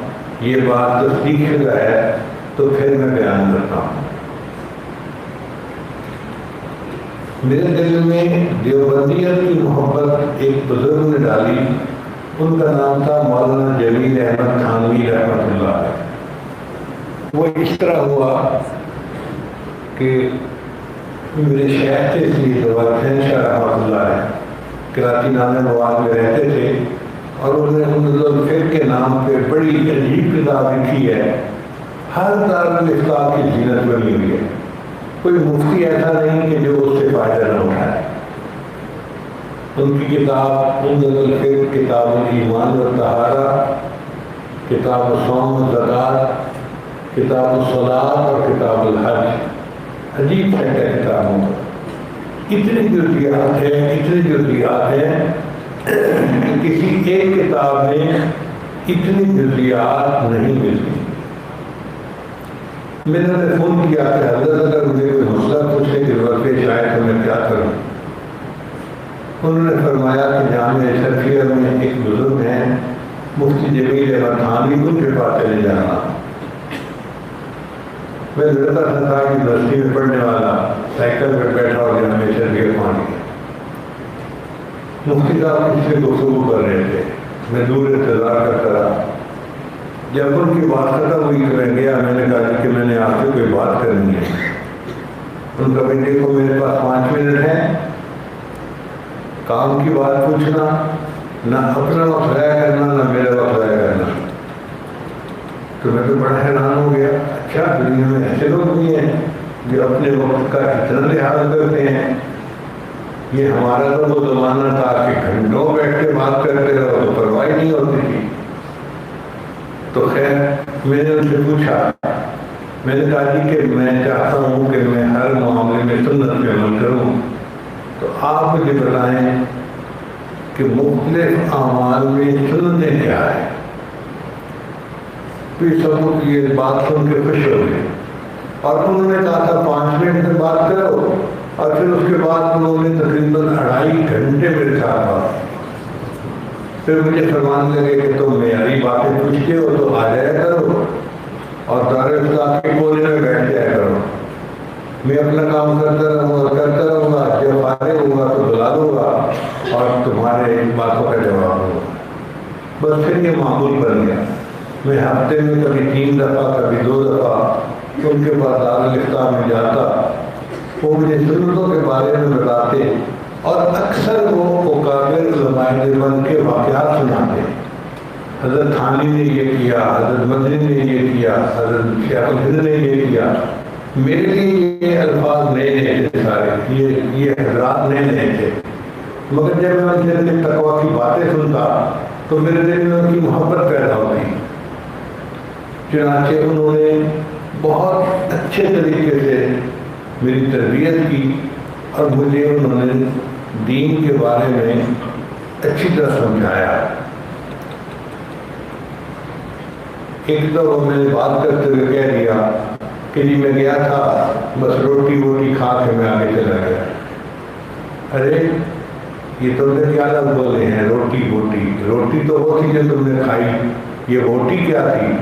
یہ بات تصدیق شدہ ہے, تو پھر میں بیان کرتا ہوں. میرے دل میں دیوبندیت کی محبت ایک بزرگ نے ڈالی, ان کا نام تھا مولانا جلیل احمد تھانوی رحمۃ اللہ علیہ. وہ اس طرح ہوا کہ میرے شیخ تھے سید حسین شاہ رحمۃ اللہ علیہ, کراچی نام مواد میں رہتے تھے, اور انہوں نے الفقہ کے نام پہ بڑی عجیب کتاب لکھی ہے. ہر دارالفتاء کی زینت بنی ہوئی ہے, کوئی مفتی ایسا نہیں کہ جو اس سے فائدہ نہ اٹھائے. ان کی کتاب الفقہ, کتاب الایمان والطہارہ, کتاب الصوم والزکوٰۃ, کتاب الصلاۃ اور کتاب الحج, عجیب ہے کتابوں کا. اتنی جزیات ہیں کہ کسی ایک کتاب میں اتنی جزیات نہیں ملتی. میں نے فون کیا کہ حضرت اگر مجھے کوئی مسئلہ پوچھنے کی ضرورت پیش آئے تو میں کیا کروں. انہوں نے فرمایا کہ جامعہ اشرفیہ میں ایک بزرگ ہیں مفتی جمیل احمد تھانوی, ان کے پاس چلے جانا. میں لڑکا تھا کہ یونیورسٹی میں پڑھنے والا, سائیکل پر بیٹھا اور جامعہ اشرفیہ پہنچ گیا. مفتی صاحب کس سے گفتگو کر رہے تھے, میں دور انتظار کرتا رہا. جب ان کی بات ختم ہوئی تو میں گیا. میں نے کہا کہ میں نے آپ سے کوئی بات کرنی ہے. ان کا بھی دیکھو میرے پاس 5 منٹ ہیں, کام کی بات پوچھنا, نہ اپنا وقت ضائع کرنا نہ میرا وقت ضائع کرنا. تو میں تو بڑا حیران ہو گیا، اچھا دنیا میں ایسے لوگ بھی ہیں جو اپنے وقت کا اتنا لحاظ کرتے ہیں. یہ ہمارا تو وہ زمانہ تھا کہ گھنٹوں بیٹھ کے بات کرتے رہو تو پرواہ نہیں ہوتی تھی. تو خیر میں نے ان سے پوچھا، میں نے کہا جی کہ میں چاہتا ہوں کہ میں ہر معاملے میں سنت پہ عمل کروں، تو آپ مجھے بتائیں کہ مختلف اعمال میں سنتیں کیا ہے. پھر سب لوگ یہ بات سن کے خوش ہو گئے اور انہوں نے کہا تھا 5 منٹ میں بات کرو، اور پھر اس کے بعد انہوں نے تقریباً 2.5 گھنٹے میرے ساتھ بات. پھر مجھے فرمانے لگے کہ تم معیاری باتیں پوچھتے ہو تو آ جایا کرو اور دار افتاد کے کونے میں بیٹھ جایا کرو. میں اپنا کام کرتا رہوں گا، جب فارغ ہوں گا تو بلا دوں گا اور تمہارے باتوں کا جواب دوں گا. بس پھر یہ معمول بن گیا. میں ہفتے میں کبھی 3 دفعہ کبھی 2 دفعہ ان کے پاس دارالفتہ میں جاتا. وہ مجھے سنتوں کے بارے میں بتاتے اور اکثر وہ اکابر علماء دیوبند کے واقعات سناتے. حضرت تھانی نے یہ کیا، حضرت مدنی نے یہ کیا، حضرت شیخ الہند نے یہ کیا. میرے لیے یہ الفاظ نئے نئے تھے سارے، یہ حضرات نئے نئے تھے. مگر جب میں ان سے تقویٰ کی باتیں سنتا تو میرے دل میں ان کی محبت پیدا ہوتی. چنانچہ انہوں نے بہت اچھے طریقے سے میری تربیت کی اور مجھے انہوں نے دین کے بارے میں اچھی طرح سمجھایا. ایک دفعہ میں نے بات کرتے ہوئے کہہ دیا کہ جی میں گیا تھا، بس روٹی ووٹی کھا کے میں آگے چلا گیا. ارے یہ تو نے کیا لفظ بولے ہیں، روٹی ووٹی؟ روٹی تو وہ تھی جو تم نے کھائی، یہ ووٹی کیا تھی؟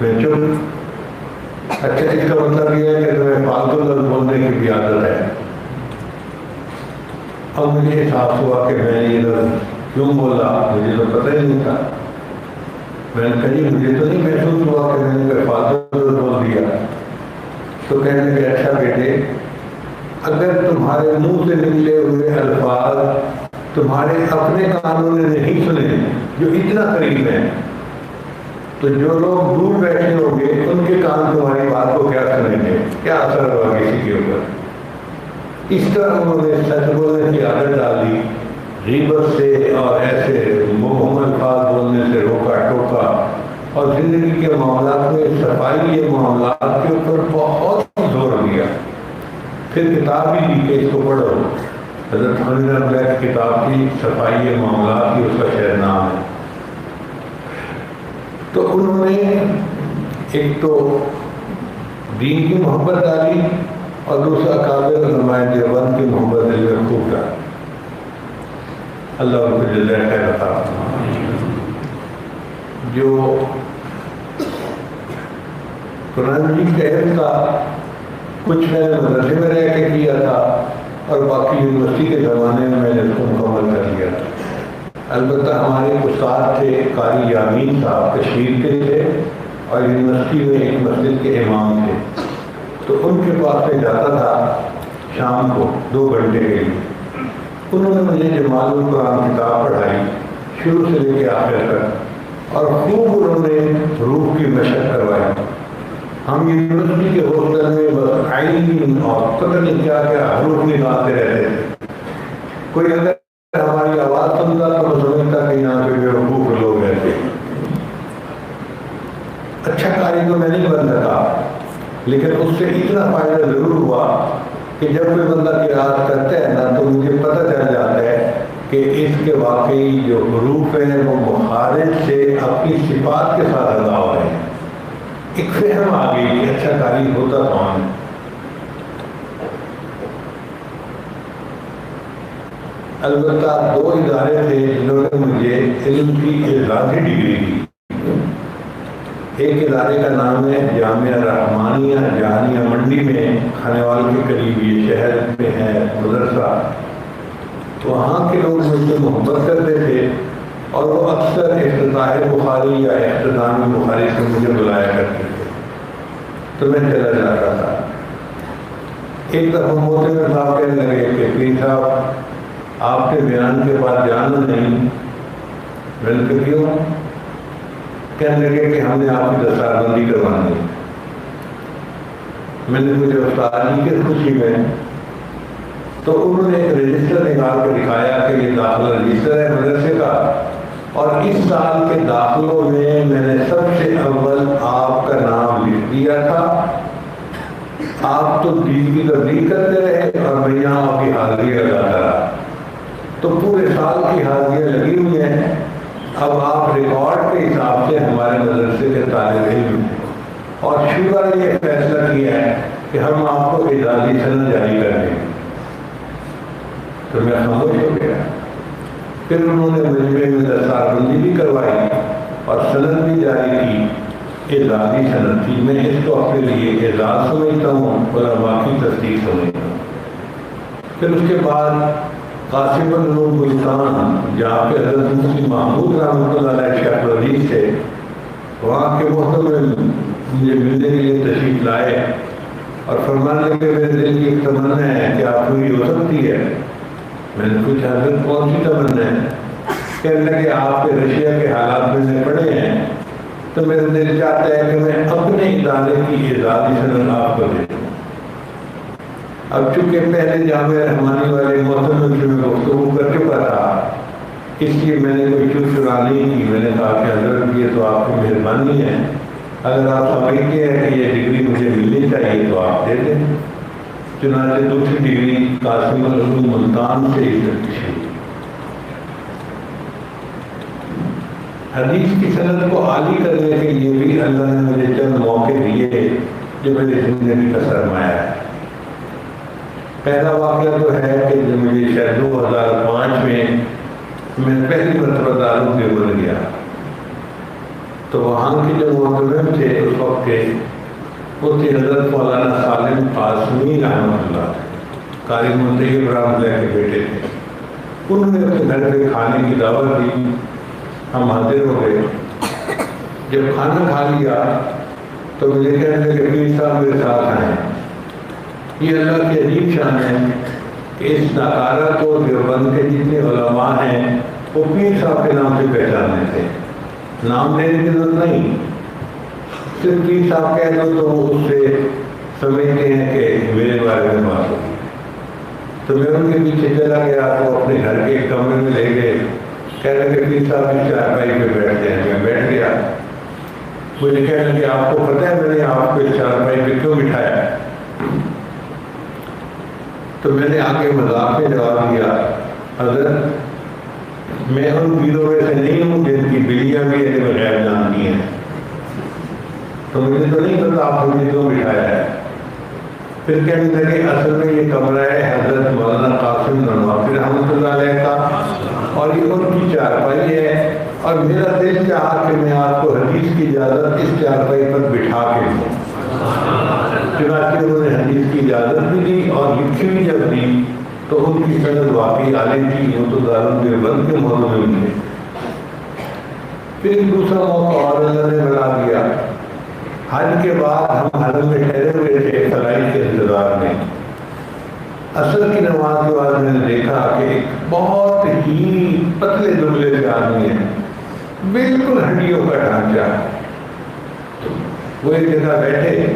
میں چپ. اچھا اس کا مطلب یہ ہے کہ تمہیں فالتو لفظ بولنے کی بھی عادت ہے. اب مجھے احساس ہوا کہ میں نے یہ لفظ کیوں بولا، مجھے تو پتہ ہی نہیں تھا. میں نے کہا جی مجھے تو نہیں محسوس ہوا کہ میں نے فالتو لفظ بول دیا. تو کہنے لگے اچھا بیٹے، اگر تمہارے منہ سے نکلے ہوئے الفاظ تمہارے اپنے کانوں نے نہیں سنے جو اتنا قریب ہیں، تو جو لوگ دور بیٹھے ہوں گے ان کے کان تمہاری بات کو کیا سنیں گے، کیا اثر ہوگا کسی کے اوپر. اس طرح انہوں نے سچ بولنے کی عادت ڈالی، غیبت سے اور ایسے مبہم الفاظ بولنے سے روکا ٹوکا، اور زندگی کے معاملات میں صفائی معاملات کے اوپر بہت زور دیا. پھر کتاب بھی دی کہ اس کو پڑھو. حضرت حامد اللہ کی کتاب کی صفائی معاملات کی، اس کا شاید نام ہے. تو انہوں نے ایک تو دین کی محبت ڈالی اور دوسرا اکابر علماء دیوبند کی محبت دل میں خوب ڈالی. اللہ ان کو جزائے خیر عطا فرمائے. جو قرآن مجید کا علم تھا کچھ میں نے مدرسے میں رہ کے کیا تھا اور باقی یونیورسٹی کے زمانے میں نے اس کو مکمل کر لیا تھا. البتہ ہمارے استاد تھے قاری یامین صاحب، کشمیر کے تھے اور یونیورسٹی میں ایک مسجد کے امام تھے. تو ان کے پاس میں جاتا تھا شام کو 2 گھنٹے کے لیے. انہوں نے مجھے جمال القرآن کتاب پڑھائی شروع سے لے کے آخر تک، اور خوب انہوں نے روح کی مشق کروائی. ہم یونیورسٹی کے ہاسٹل میں بس آئین اور پتہ نہیں کیا کیا حروف نکالتے رہتے تھے. کوئی اگر ہماری آواز سنتا تو وہ سمجھتا کہ یہاں پہ بیوقوف لوگ رہتے. اچھا قاری تو میں نہیں بن سکا، لیکن اس سے اتنا فائدہ ضرور ہوا کہ جب کوئی بندہ قرات کرتا ہے نا تو مجھے پتہ چل جاتا ہے کہ اس کے واقعی جو حروف ہیں وہ مخارج سے اپنی صفات کے ساتھ ادا ہو رہے ہیں. ایک فہم آ گئی کہ اچھا قاری ہوتا کون ہے. البتہ 2 ادارے تھے جنہوں نے مجھے علم کی اعزازی ڈگری دی. ایک ادارے کا نام ہے جامعہ رحمانیہ جہانیہ منڈی میں، کھانےوال کے قریب یہ شہر میں ہے مدرسہ. وہاں کے لوگ مجھ سے محبت کرتے تھے اور وہ اکثر افتتاح بخاری یا اختتام بخاری سے مجھے بلایا کرتے تھے، تو میں چلا جاتا تھا. ایک دفعہ موتمر صاحب کہنے لگے کہ پیر صاحب آپ کے بیان کے بعد جانا نہیں. میں نے کہا کیوں؟ کہنے لگے کہ ہم نے آپ کی دستار بندی کروانی ہے۔ میں نے مجھے استاد جی کی خوشی میں تو انہوں نے ایک رجسٹر نکال کے دکھایا کہ یہ داخلہ رجسٹر ہے مدرسے کا، اور اس سال کے داخلوں میں میں نے سب سے اول آپ کا نام لکھ دیا تھا۔ آپ تو دین کی تبلیغ کرتے رہے اور میں یہاں آپ کی حاضری لگاتا رہا، تو پورے سال کی حاضریاں لگی ہوئی ہیں۔ اب آپ ریکارڈ کے حساب سے ہمارے مدرسے کے طالب علم ہیں، اور شکر یہ فیصلہ کیا ہے کہ ہم آپ کو اعزازی سند جاری کر دیں۔ تو میں خاموش ہو گیا۔ پھر انہوں نے مجمع میں دستار بندی بھی کروائی اور سند بھی جاری کی، اعزازی سند تھی۔ میں اس کو اپنے لیے اعزاز سمجھتا ہوں اور واقعی تصدیق سمجھتا ہوں۔ پھر اس کے بعد قاسم العلوم ملتان، جہاں پہ حضرت مفتی محمود رحمۃ اللہ علیہ شیخ الحدیث تھے، وہاں کے محترم مجھے ملنے کے لیے تشریف لائے اور فرمانے لگے میرے دل کی ایک تمنا ہے کہ آپ پوری ہو سکتی ہے۔ میں نے پوچھا حضرت کون سی تمنا ہے؟ کہنے لگے آپ کے رشیا کے حالات میں پڑے ہیں تو میرا دل چاہتا ہے کہ میں اپنے ادارے کی اعزازی سند آپ کو دے دوں۔ اب چونکہ پہلے جامعہ رحمانی والے محترم سے میں گفتگو کر چکا تھا، اس لیے میں نے کوئی چرا نہیں کی۔ میں نے کہا کہ حضرت یہ تو آپ کی مہربانی ہے، اگر آپ سمجھتے ہیں کہ یہ ڈگری مجھے ملنی چاہیے تو آپ دے دیں۔ چنانچہ دوسری ڈگری قاسم العلوم ملتان سے شروع۔ حدیث کی سند کو عالی کرنے کے لیے بھی اللہ نے مجھے چند موقع دیے جو میری زندگی کا سرمایہ ہے۔ پہلا واقعہ تو ہے کہ جو مجھے شاید 2005 میں پہلی مرتبہ دارالعلوم دیوبند گیا، تو وہاں کے جو محترم تھے اس وقت کے مفتی حضرت مولانا سالم قاسمی رحمۃ اللہ، قاری منتخب رحمۃ اللہ کے بیٹے تھے۔ انہوں نے اپنے گھر پہ کھانے کی دعوت دی، ہم حاضر ہو گئے۔ جب کھانا کھا لیا تو مجھے کہنے لگے پیر صاحب میرے ساتھ آئیں۔ یہ اللہ کی عجیب شان ہے کہ اس ناکارہ کو دیوبند کے جتنے علماء ہیں وہ پیر صاحب کے نام سے پہچانتے تھے، نام لینے کی ضرورت نہیں، صرف پیر صاحب کہہ دو تو وہ اس سے سمجھتے ہیں کہ میرے بارے میں بات ہوگی۔ تو میں ان کے پیچھے چلا گیا تو اپنے گھر کے ایک کمرے میں لے گئے، کہہ لگے پیر صاحب کی چارپائی پہ بیٹھ جائیں۔ میں بیٹھ گیا۔ مجھے کہنے لگے آپ کو پتہ ہے میں نے آپ کو اس چارپائی پہ کیوں بٹھایا ہے؟ تو میں نے آگے مذاق میں جواب دیا، حضرت میں ان پیروں میں سے نہیں ہوں جن کی بلیاں بھی علم غیب جانتی ہیں، تو مجھے تو نہیں پتا آپ مجھے کیوں بٹھایا ہے۔ پھر کہنے لگے اصل میں یہ کمرہ ہے حضرت مولانا قاسم ننوافی رحمۃ اللہ علیہ کا، اور یہ ان کی چارپائی ہے، اور میرا دل چاہا کہ میں آپ کو حدیث کی اجازت اس چارپائی پر بٹھا کے دوں۔ چنانچہ انہوں نے حدیث کی اجازت بھی دی اور لکھی بھی جب دی تو ان کی سند واقعی عالی تھی، وہ تو دارالعلوم دیوبند کے محترم تھے۔ پھر دوسرا موقع اور اللہ نے بنا دیا۔ حج کے بعد ہم حرم میں ٹھہرے ہوئے تھے فلائی کے انتظار میں۔ عصر کی نماز کے بعد میں نے دیکھا کہ ایک بہت ہی پتلے دبلے سے آدمی ہے، بالکل ہڈیوں کا ڈھانچہ۔ وہ ایک جگہ بیٹھے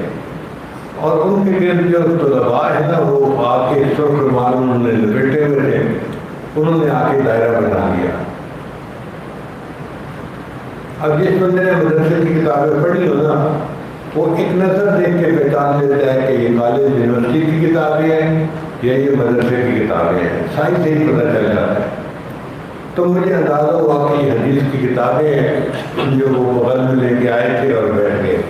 اور ان کے گرد جو طلباء ہے نا وہ آ کے سرخ رومال انہوں نے لپیٹے ہوئے تھے، انہوں نے آ کے دائرہ بنا لیا۔ اب جس بندے نے مدرسے کی کتابیں پڑھی ہو نا وہ ایک نظر دیکھ کے پہچان لیتا ہے کہ یہ کالج یونیورسٹی کی کتابیں ہیں یا یہ مدرسے کی کتابیں ہیں، سائنس سے ہی پتہ چل جاتا ہے۔ تو مجھے اندازہ ہوا کہ یہ حدیث کی کتابیں ہیں جو وہ بغل میں لے کے آئے تھے اور بیٹھ گئے۔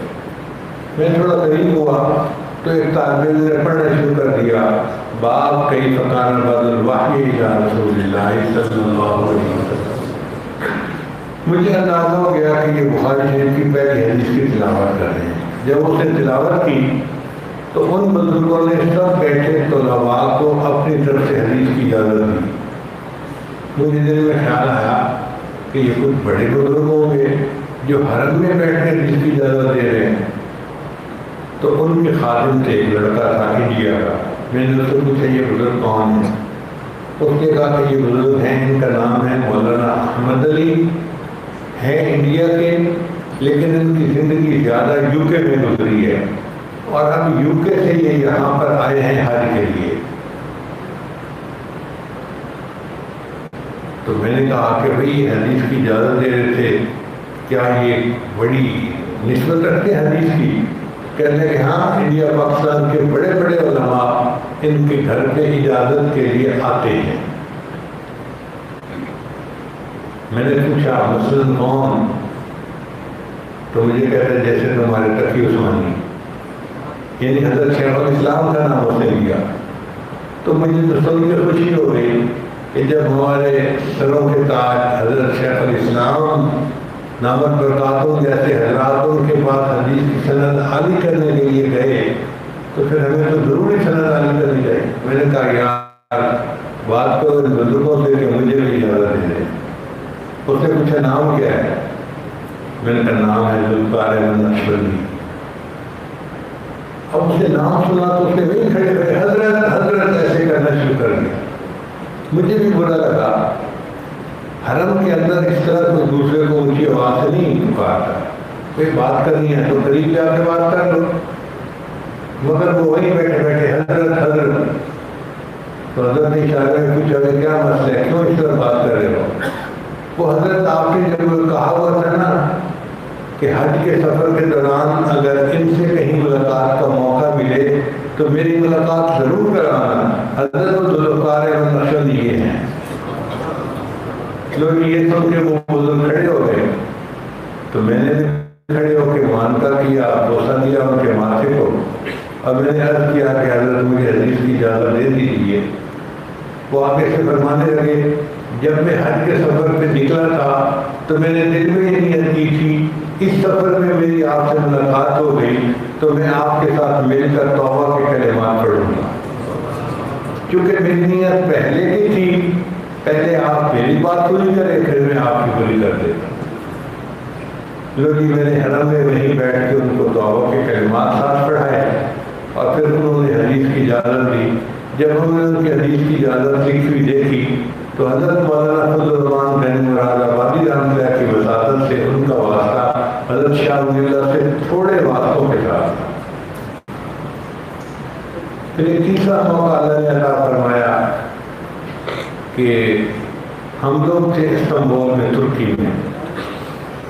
میں تھوڑا قریب ہوا تو ایک طالب علم نے پڑھنا شروع کر دیا، باب کیف کان بدء الوحی الی رسول اللہ صلی اللہ علیہ وسلم۔ مجھے اندازہ ہو گیا کہ یہ بخاری شریف کی پہلی حدیث کی تلاوت کر رہے ہیں۔ جب اس نے تلاوت کی تو ان بزرگوں نے سب بیٹھے طلباء کو اپنی طرف سے حدیث کی اجازت دی۔ مجھے دل میں خیال آیا کہ یہ کچھ بڑے بزرگ ہوں گے جو حرم میں بیٹھ کے حدیث کی اجازت دے رہے ہیں۔ تو ان کے خادم تھے، ایک لڑکا تھا انڈیا کا۔ میں نے اس سے پوچھا یہ بزرگ کون ہیں؟ اس نے کہا کہ یہ بزرگ ہیں، ان کا نام ہے مولانا احمد علی، ہیں انڈیا کے، لیکن ان کی زندگی زیادہ یو کے میں گزری ہے، اور اب یو کے سے یہ یہاں پر آئے ہیں حج کے لیے۔ تو میں نے کہا کہ بھئی حدیث کی اجازت دے رہے تھے، کیا یہ بڑی نسبت رکھتے ہیں حدیث کی؟ کہنے کہ ہاں، انڈیا پاکستان کے بڑے بڑے علماء ان کے گھر پہ اجازت کے لیے آتے ہیں۔ میں نے پوچھا مثلاً کون؟ تو مجھے کہتے ہیں جیسے تمہارے تقی عثمانی، یعنی حضرت شیخ الاسلام کا نام اس نے لیا۔ تو مجھے تو سن کے خوشی ہو گئی کہ جب ہمارے سروں کے تاج حضرت شیخ الاسلام نامت برکاتوں جیسے حضرات ان کے پاس حدیث کی سند عالی کرنے کے لیے گئے، تو پھر ہمیں تو ضروری سند عالی کرنی چاہیے۔ میں نے کہا یار بات کرو ان بزرگوں سے کہ مجھے بھی اجازت دے دیں۔ اس نے پوچھا نام کیا ہے؟ میں نے کہا نام ہے ذوالفقار احمد نقشبندی۔ اب اس نے نام سنا تو اس نے وہی کھڑے کھڑے حضرت حضرت ایسے کرنا شروع کر دیا۔ مجھے بھی برا لگا، حرم کے اندر اس طرح کوئی دوسرے کو اونچی آواز سے نہیں پکارتا، کوئی بات کرنی ہے تو قریب جا کے بات کر لو، مگر وہ وہیں بیٹھے بیٹھے حضرت حضرت۔ تو حضرت نے اشارے میں پوچھا کہ کیا مسئلہ ہے، کیوں اس طرح بات کر رہے ہو؟ وہ حضرت آپ نے جب کہا ہوا تھا نا کہ حج کے سفر کے دوران اگر ان سے کہیں ملاقات کا موقع ملے تو میری ملاقات ضرور کرانا۔ حضرت ذوالفقار احمد نقشبندی یہ ہیں۔ لوگ یہ سن کے وہ بزرگ کھڑے ہو گئے، تو میں نے کھڑے ہو کے مانتا کیا، بوسہ دیا ان کے ماتھے کو، اور میں نے عرض کیا کہ حضرت مجھے حدیث کی اجازت دے دیجیے۔ وہ آگے سے فرمانے لگے جب میں حج کے سفر پہ نکلا تھا تو میں نے دل میں یہ نیت کی تھی اس سفر میں میری آپ سے ملاقات ہو گئی تو میں آپ کے ساتھ مل کر توبہ کے کلمات پڑھوں گا، کیونکہ میری نیت پہلے کی تھی، پہلے آپ میری بات پوری کریں پھر میں آپ کی پوری کر دیتا۔ لوگ میں نے حرم میں وہیں بیٹھ کے ان کو توبہ کے کلمات ساتھ پڑھائے، اور پھر انہوں نے حدیث کی اجازت دی۔ جب ہم نے ان کی حدیث کی اجازت لکھی ہوئی دیکھی تو حضرت مولانا فضل الرحمان بن مراد آبادی رحمۃ اللہ کی وساطت سے ان کا واسطہ حضرت شاہ ولی اللہ سے تھوڑے واسطوں کے ساتھ۔ پھر ایک تیسرا موقع اللہ نے عطا فرمایا کہ ہم لوگ تھے استنبول میں، ترکی میں۔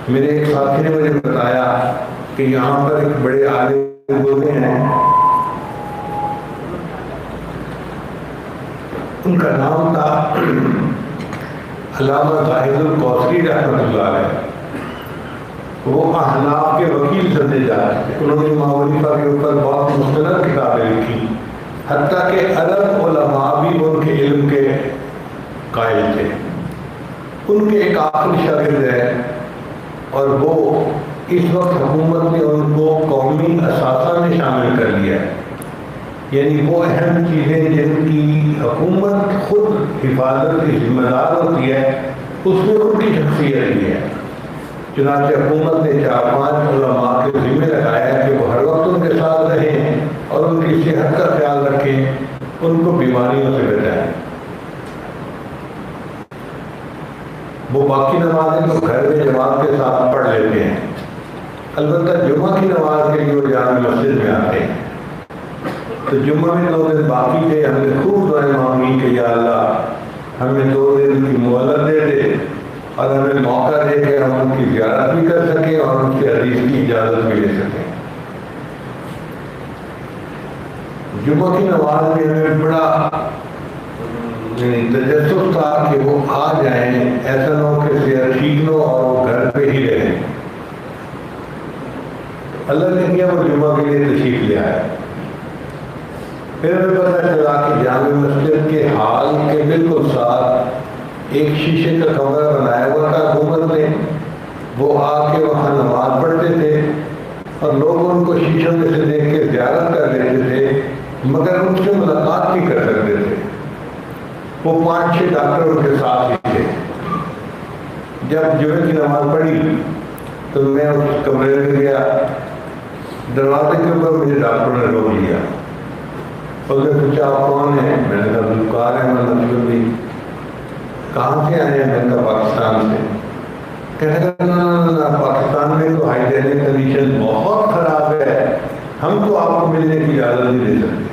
میرے ایک ساتھی نے مجھے بتایا کہ یہاں پر ایک بڑے عالم گزرے ہیں، ان کا نام تھا علامہ زاہد القوثری رحمۃ اللہ علیہ۔ وہ احناف کے وکیل سمجھے جاتے تھے، انہوں نے امام حنیفہ کے اوپر بہت مستند کتابیں لکھی، حتیٰ کہ عرب علماء بھی ان کے علم کے قائل تھے۔ ان کے ایک آخری شاگرد ہے، اور وہ اس وقت حکومت نے ان کو قومی اثاثہ میں شامل کر لیا ہے، یعنی وہ اہم چیزیں جن کی حکومت خود حفاظت کی ذمہ دار ہوتی ہے اس میں ان کی شخصیت بھی ہے۔ چنانچہ حکومت نے 4-5 علماء کے ذمہ لگایا کہ وہ ہر وقت ان کے ساتھ رہیں اور ان کی صحت کا خیال رکھیں، ان کو بیماریوں سے بچائیں۔ وہ باقی نمازیں تو گھر میں جماعت کے ساتھ پڑھ لیتے ہیں، البتہ جمعہ کی نماز کے لیے وہ جامع مسجد میں آتے ہیں۔ تو جمعہ میں 2 دن باقی تھے، ہم نے خوب دعائیں مانگی کہ یا اللہ ہمیں 2 دن کی مہلت دے دے اور ہمیں موقع دے کہ ہم ان کی زیارت بھی کر سکیں اور ان کی حدیث کی اجازت بھی لے سکیں۔ جمعہ کی نماز میں ہمیں بڑا تجسس تھا کہ وہ آ جائیں، ایسا نہ ہو کہ صحت ٹھیک نہ ہو اور وہ گھر پہ ہی رہیں۔ اللہ نے کیا وہ جمعہ کے لیے تشریف لے آیا۔ پھر ہمیں پتہ چلا کہ جامع مسجد کے ہال کے بالکل ساتھ ایک شیشے کا کمرہ بنایا ہوا تھا حکومت نے، وہ آ کے وہاں نماز پڑھتے تھے اور لوگ ان کو شیشوں میں سے دیکھ کے زیارت کر لیتے تھے، مگر ان سے ملاقات نہیں کر سکتے تھے۔ وہ 5-6 ڈاکٹر ان کے ساتھ ہی تھے۔ جب جمعے کی نماز پڑھی تو میں اس کمرے میں گیا، دروازے کے اوپر مجھے ڈاکٹروں نے روک لیا۔ اس نے پوچھا آپ کون ہیں؟ میں نے کہا ذوالفقار احمد نقشبندی۔ کہاں سے آئے ہیں؟ میں نے کہا پاکستان سے۔ کہنے لگا نہ پاکستان میں تو ہائی رہنے کنڈیشن بہت خراب ہے، ہم تو آپ کو ملنے کی اجازت نہیں دے سکتے۔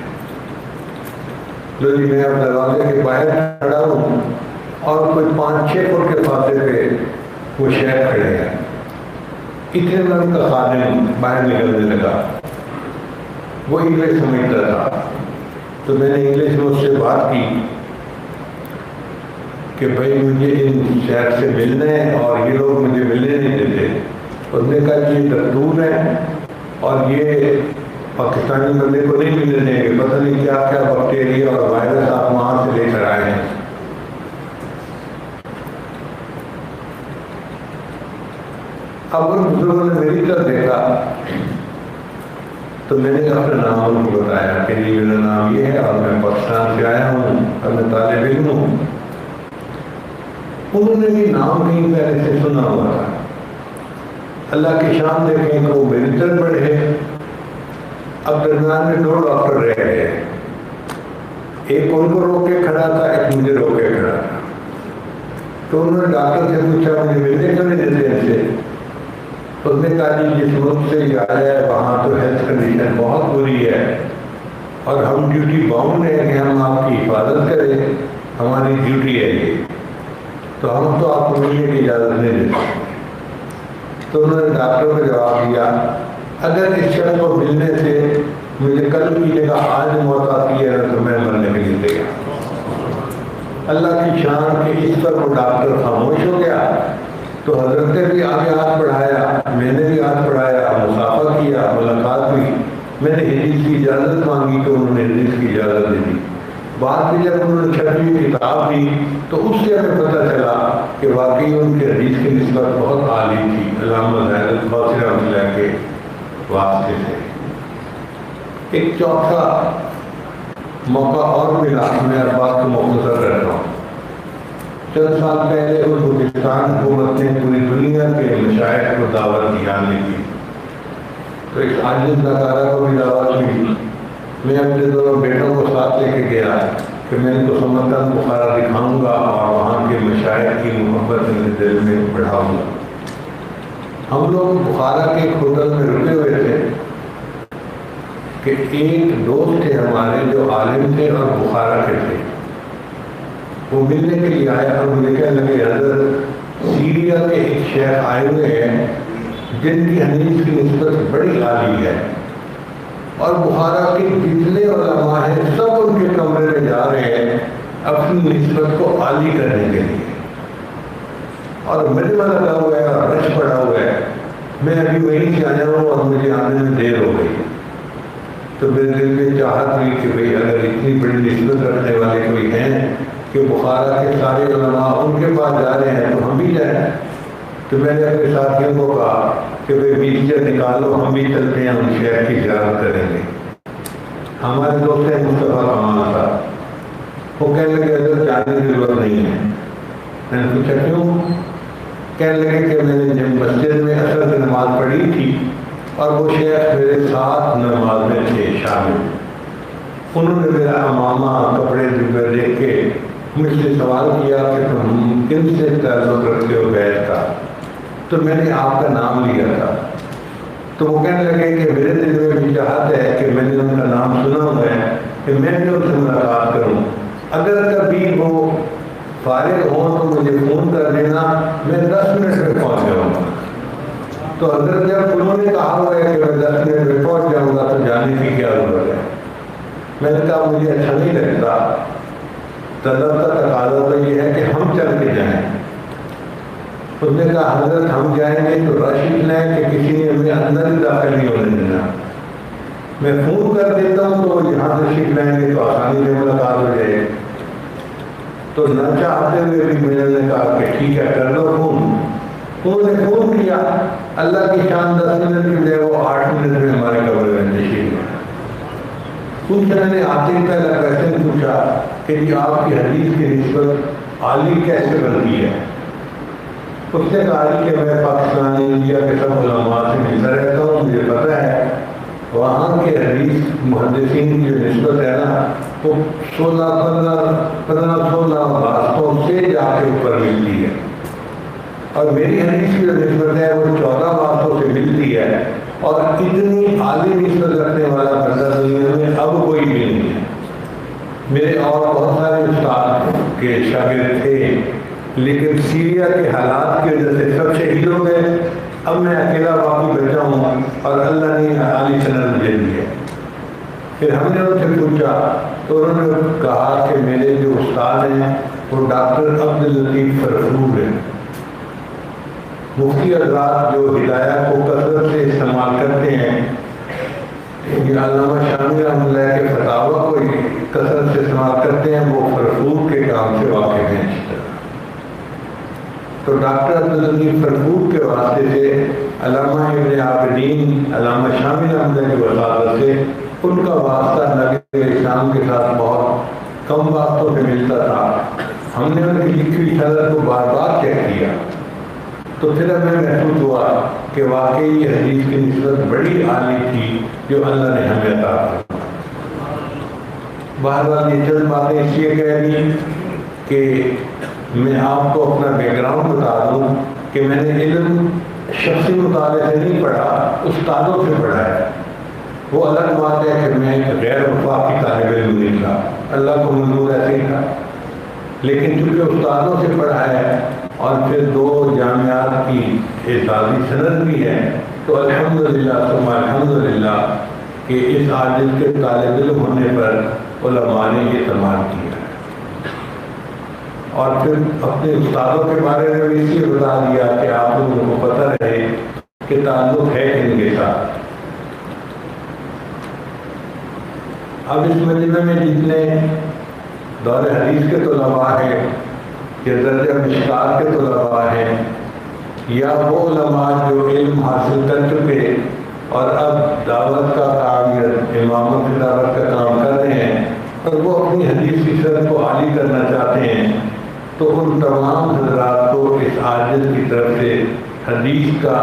جو میں اب دروازے کے باہر کھڑا ہوں اور کوئی 5-6 فٹ کے فاصلے پہ وہ شیخ کھڑے ہیں، اتنے میں ان کا خادم باہر نکلنے لگا، وہ انگلش سمجھتا تھا، تو میں نے انگلش میں اس سے بات کی کہ بھائی مجھے ان شہر سے ملنا ہے اور یہ لوگ مجھے ملنے نہیں دیتے۔ اس نے کہا کہ یہ دستور ہے اور یہ پاکستانی بندے کو نہیں ملنے دیں گے، پتہ نہیں کیا کیا بیکٹیریا اور وائرس آپ وہاں سے لے کر آئے ہیں۔ اب ان بزرگوں نے میری طرف دیکھا تو میں نے اپنا نام ان کو بتایا کہ جی میرا نام یہ ہے اور میں پاکستان سے آیا ہوں اور میں طالب علم ہوں۔ انہوں نے بھی نام کہیں پہلے سے سنا ہوا تھا۔ اللہ کی شان دیکھیں کہ وہ میری طرف بڑھے۔ اب درمیان میں 2 ڈاکٹر رہ گئے، ایک ان کو روک کے کھڑا تھا، ایک مجھے روک کے کھڑا تھا۔ تو انہوں نے ڈاکٹر سے پوچھا مجھے ملنے کیوں نہیں دیتے ان سے؟ اس نے کہا جی جس ملک سے یہ آیا ہے وہاں تو ہیلتھ کنڈیشن بہت بری ہے اور ہم ڈیوٹی باؤنڈ ہے کہ ہم آپ کی حفاظت کریں، ہماری ڈیوٹی ہے یہ، تو ہم تو آپ کو ملنے کی اجازت نہیں دے سکتے۔ تو انہوں نے ڈاکٹر کو جواب دیا اگر اس شخص کو ملنے سے مجھے کل کی جگہ آج موت آتی ہے تو میں مرنے کے لیے تیار۔ اللہ کی شان کہ اس پر وہ ڈاکٹر خاموش ہو گیا تو حضرت نے بھی آگے ہاتھ بڑھایا، میں نے بھی ہاتھ بڑھایا، مسافہ کیا، ملاقات ہوئی، میں نے حدیث کی اجازت مانگی تو انہوں نے حدیث کی اجازت دے دی۔ بعد میں جب انہوں نے چھٹی کتاب دی تو اس سے ہمیں پتہ چلا کہ واقعی ان کے حدیث کی نسبت بہت عالی تھی، علامہ زاہد الفاصل رحمۃ اللہ کے واسطے سے۔ ایک چوتھا موقع اور ملا، میں اب بات کو مختصر کرتا ہوں۔ چند سال پہلے ازبکستان حکومت نے پوری دنیا کے مشائخ کو دعوت دی آنے کی، تو ایک عاجز ناکارہ کو بھی دعوت ہوئی۔ میں اپنے 2 بیٹوں کو ساتھ لے کے گیا کہ میں ان کو سمرقند بخارا دکھاؤں گا اور وہاں کے مشائخ کی محبت میرے دل میں بڑھاؤں گا۔ ہم لوگ بخارا کے ایک ہوٹل میں رکے ہوئے تھے کہ ایک دوست تھے ہمارے جو عالم تھے اور بخارا کے تھے، وہ ملنے کے لیے آیا اور مجھے کہنے لگے حضرت سیریا کے ایک شیخ آئے ہوئے ہیں جن کی حدیث کی نسبت بڑی عالی ہے اور بخارا کے جتنے علماء ہیں سب ان کے کمرے میں جا رہے ہیں اپنی نسبت کو عالی کرنے کے لیے، اور مجمع لگا ہوا ہے اور رش پڑا ہوا ہے، میں ابھی وہیں سے آیا ہوں اور مجھے آنے میں دیر ہو گئی۔ تو میرے دل میں چاہت ہوئی کہ بھئی اگر اتنی بڑی نسبت رکھنے والے کوئی ہیں کہ بخارا کے سارے علماء ان کے پاس جا رہے ہیں تو ہم بھی جائیں۔ تو میں نے اپنے ساتھیوں کو کہا کہ بھئی 20 نکالو، ہم بھی چلتے ہیں ان شیخ کی زیارت کریں گے۔ ہمارے دوست ہیں مصطفیٰ کمال صاحب، وہ کہنے لگے حضرت جانے کی ضرورت نہیں ہے۔ میں نے پوچھا کیوں؟ کہنے لگے کہ میں نے جب مسجد میں اثر کی نماز پڑھی تھی اور وہ شیخ میرے ساتھ نماز میں تھے شامل، انہوں نے میرا امامہ کپڑے دیکھ کے مجھ سے سوال کیا کہ تم کن سے تعلق رکھتے ہو بیت کا؟ تو میں نے آپ کا نام لیا تھا۔ تو وہ کہنے لگے کہ میرے دل میں بھی چاہت ہے کہ میں نے ان کا نام سنا ہوا ہے کہ میں بھی ان سے ملاقات کروں، اگر کبھی وہ فارغ ہوں تو مجھے فون کر دینا، میں 10 منٹ میں پہنچ جاؤں گا۔ تو حضرت جب انہوں نے کہا ہوا ہے کہ میں 10 منٹ میں پہنچ جاؤں گا تو جانے کی کیا ضرورت ہے؟ میں نے کہا مجھے اچھا نہیں لگتا، طلب کا تقاضا تو یہ ہے کہ ہم چل کے جائیں۔ اس نے کہا حضرت ہم جائیں گے تو رش اتنا ہے کہ کسی نے ہمیں اندر ہی داخل نہیں ہونے دینا، میں فون کر دیتا ہوں تو یہاں سے شیٹ لائیں گے تو آسانی سے ملاقات ہو جائے۔ تو نہ چاہتے ہوئے بھی میں نے کہا کہ ٹھیک ہے کر لو فون۔ انہوں نے فون کیا، اللہ کی شان 10 منٹ کی بجائے وہ 8 منٹ میں ہمارے کمرے میں تشریف لائے۔ ان سے میں نے آتے ہی پہلا کویسچن پوچھا کہ جی آپ کی حدیث کی نسبت عالی کیسے بنتی ہے؟ اس نے کہا کہ میں پاکستان انڈیا کے سب علماء سے ملتا رہتا ہوں، مجھے پتہ ہے وہاں کے حدیث محدثین کی جو نسبت ہے نا وہ 16 15 16 باتوں سے جا کے اوپر ملتی ہے۔ اور میری حدیث کی جو نسبت ہے وہ 14 باتوں سے ملتی ہے، اور اتنی عالی نسبت رکھنے والا بندہ دنیا میں اب کوئی بھی نہیں ہے۔ میرے اور بہت سارے استاد کے شاگرد تھے، لیکن سیریا کے حالات کی وجہ سے سب شہید ہو گئے۔ اب میں اکیلا باقی بیٹھا ہوں اور اللہ نے عالی سند مجھے دی ہے۔ پھر ہم نے ان سے پوچھا تو انہوں نے کہا کہ میرے جو استاد ہیں وہ ڈاکٹر عبداللطیف فرفور ہیں۔ مفتی حضرات جو ہدایت کو کثرت سے استعمال کرتے ہیں، یہ علامہ شامی رحمۃ اللہ کے فتاویٰ کو کثرت سے استعمال کرتے ہیں، وہ فرفور کے کام سے واقف ہیں۔ تو ڈاکٹر عبداللطیف فرفور کے واسطے سے علامہ ابن عابدین علامہ شامی رحمۃ اللہ کی وساطت سے ان کا واسطہ نبی اسلام کے ساتھ بہت کم باتوں سے ملتا تھا۔ ہم نے ان کی لکھی ہوئی سند کو بار بار چیک کیا تو پھر ہمیں محسوس ہوا کہ واقعی یہ حدیث کی نسبت بڑی عالی تھی جو اللہ نے ہمیں عطا کی۔ بہرحال یہ چند باتیں اس لیے کہہ دی کہ میں آپ کو اپنا بیک گراؤنڈ بتا دوں کہ میں نے علم شخصی مطالعے سے نہیں پڑھا، استادوں سے پڑھا ہے۔ وہ الگ بات ہے کہ میں غیر وفاقی طالب علم نہیں تھا، اللہ کو منظور ایسے ہی تھا، لیکن چونکہ استادوں سے پڑھا ہے اور پھر 2 جامعات کی اعزازی سند بھی ہے تو الحمدللہ ثم الحمدللہ کہ اس عاجز کے طالب علم ہونے پر علماء نے یہ اعتماد کیا ہے۔ اور پھر اپنے استادوں کے بارے میں بھی اس لیے بتا دیا کہ آپ لوگوں کو پتہ رہے کہ تعلق ہے ان کے ساتھ۔ اب اس مجمع میں جتنے دور حدیث کے طلباء ہیں یا درجہ مشکات کے طلباء ہیں یا وہ علماء جو علم حاصل کر چکے اور اب دعوت کا کام یا امامت کی دعوت کا کام کر رہے ہیں اور وہ اپنی حدیث کی سطح کو عالی کرنا چاہتے ہیں، تو ان تمام حضرات کو اس عاجز کی طرف سے حدیث کا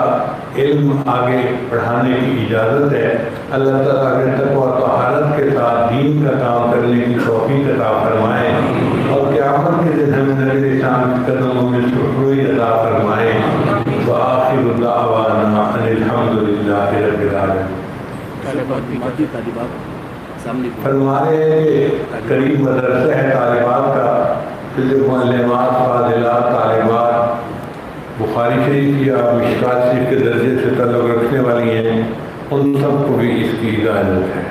علم آگے پڑھانے کی اجازت ہے۔ اللہ تعالیٰ اگر تقویٰ و طہارت کے ساتھ دین کا کام کرنے کی توفیق عطا فرمائے اور قیامت کے دن ہمیں نبی اسلام کے قدموں میں سرخروئی عطا فرمائے۔ وآخر دعوانا ان الحمد للہ رب العالمین۔ فرما رہے ہیں کہ قریب مدرسہ ہے طالبات کا، معلمات فاضلات طالبات بخاری شریف یا مشکات شریف کے درجے سے تعلق رکھنے والی ہیں، ان سب کو بھی اس کی اجازت ہے۔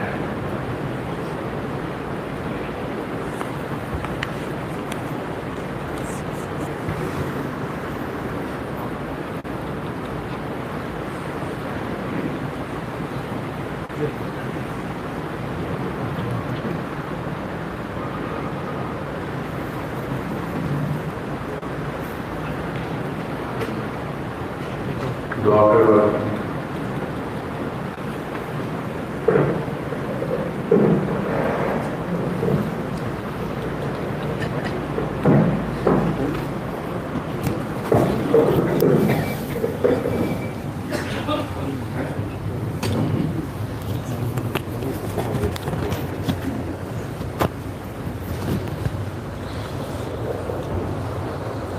دعا کرو۔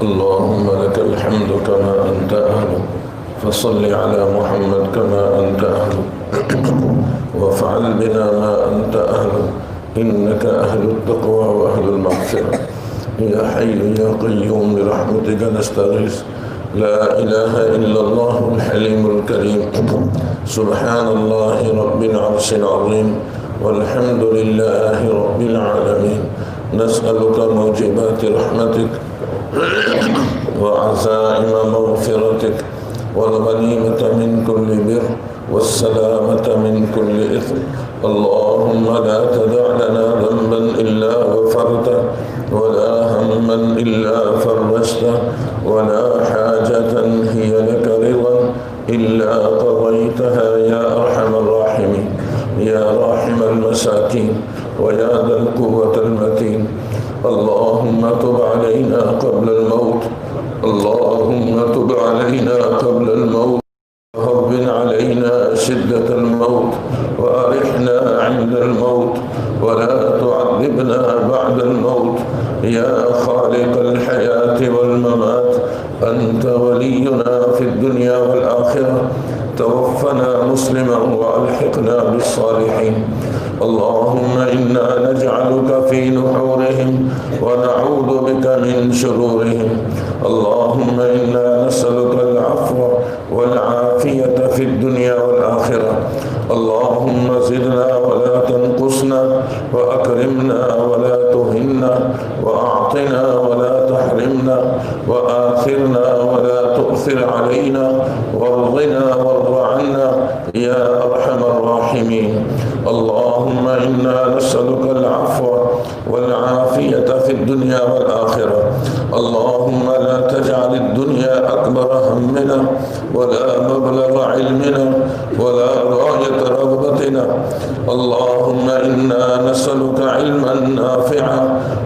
اللهم لك الحمد كما أنت أهل، فصل على محمد كما أنت أهل، وافعل بنا ما أنت أهل، إنك أهل التقوى وأهل المغفرة. يا حي يا قيوم برحمتك نستغيث، لا إله إلا الله الحليم الكريم، سبحان الله رب العرش العظيم، والحمد لله رب العالمين. نسألك موجبات رحمتك وعزائم مغفرتك والغنيمة من كل بر والسلامة من كل إثم. اللهم لا تدع لنا ذنبا إلا غفرته ولا هما إلا فرجته ولا حاجة هي لك رضا إلا قضيتها يا أرحم الراحمين، يا راحم المساكين ويا ذا القوة المتين. اللهم تب علينا قبل الموت، اللهم تب علينا قبل الموت، وهون علينا شدة الموت، وأرحنا عند الموت، ولا تعذبنا بعد الموت. يا خالق الحياة والممات، أنت ولينا في الدنيا والآخرة توفنا مسلما وألحقنا بالصالحين. اللهم إنا نجعلك في نحورهم ونعوذ بك من شرورهم. اللهم إنا نسألك العفو والعافية في الدنيا والآخرة. اللهم زدنا ولا تنقصنا وأكرمنا ولا تهنا وأعطنا ولا تحرمنا وآثرنا ولا تؤثر علينا وارضنا وارض عنا يا أرحم الراحمين. اللهم إنا نسألك العفو والعافية في الدنيا والآخرة. اللهم لا تجعل الدنيا أكبر همنا ولا مبلغ علمنا ولا غاية رغبتنا. اللهم إنا نسألك علما نافعا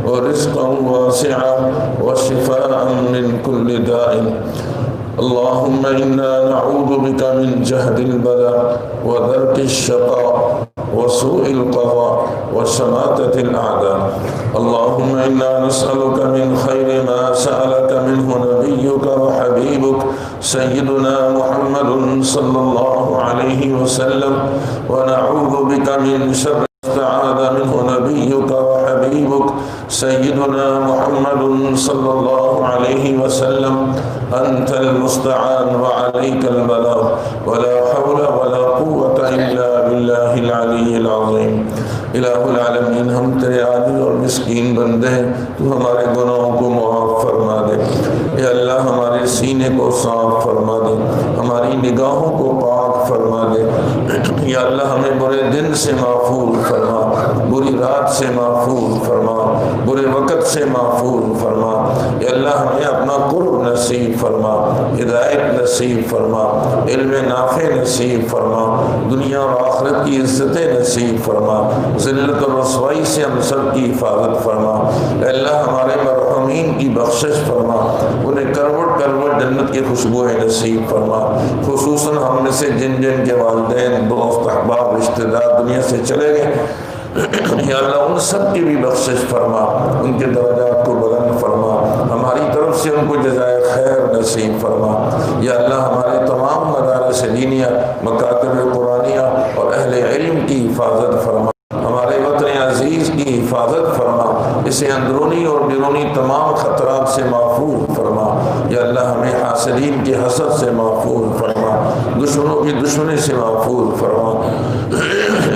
ورزقا واسعا وشفاء من كل داء. اللهم إنا نعوذ بك من جهد البلاء ودرك الشقاء وسوء القضاء وشماتة الأعداء. اللهم إنا نسألك من خير ما سألك منه نبيك وحبيبك سيدنا محمد صلى الله عليه وسلم ونعوذ بك من شر استعاذ منه نبيك وحبيبك سيدنا محمد صلى الله عليه وسلم. أنت المستعان وعليك البلاغ ولا حول ولا قوة إلا بالله العلي العظيم. الہ العالمین، ہم تیرے عاجز اور مسکین بندے ہیں، تو ہمارے گناہوں کو معاف فرما دے. اے اللہ ہمارے سینے کو صاف فرما دے، ہماری نگاہوں کو پاک فرما دے. یا اللہ ہمیں برے دن سے محفوظ فرما، بری رات سے محفوظ فرما، برے وقت سے محفوظ فرما. یا اللہ ہمیں اپنا قرب نصیب فرما، ہدایت نصیب فرما، علم نافع نصیب فرما، دنیا اور آخرت کی عزتیں نصیب فرما، ذلت اور رسوائی سے ہم سب کی حفاظت فرما. اے اللہ ہمارے مرحومین کی بخشش فرما، انہیں کروٹ کروٹ جنت کی خوشبوئیں نصیب فرما. خصوصاً ہم میں سے جن جن کے والدین، دوست، احباب، رشتہ دار دنیا سے چلے گئے، یا اللہ ان سب کی بھی بخشش فرما، ان کے درجات کو بلند فرما، ہماری طرف سے ان کو جزائے خیر نصیب فرما. یا اللہ ہمارے تمام مدارس دینیہ، مکاتب قرآنیہ اور اہل علم کی حفاظت فرما، ہمارے وطن عزیز کی حفاظت فرما، اسے اندرونی اور بیرونی تمام خطرات سے محفوظ فرما. یا اللہ ہمیں حاسدین کی حسد سے محفوظ فرما، دشمنوں کی دشمنی سے محفوظ فرما.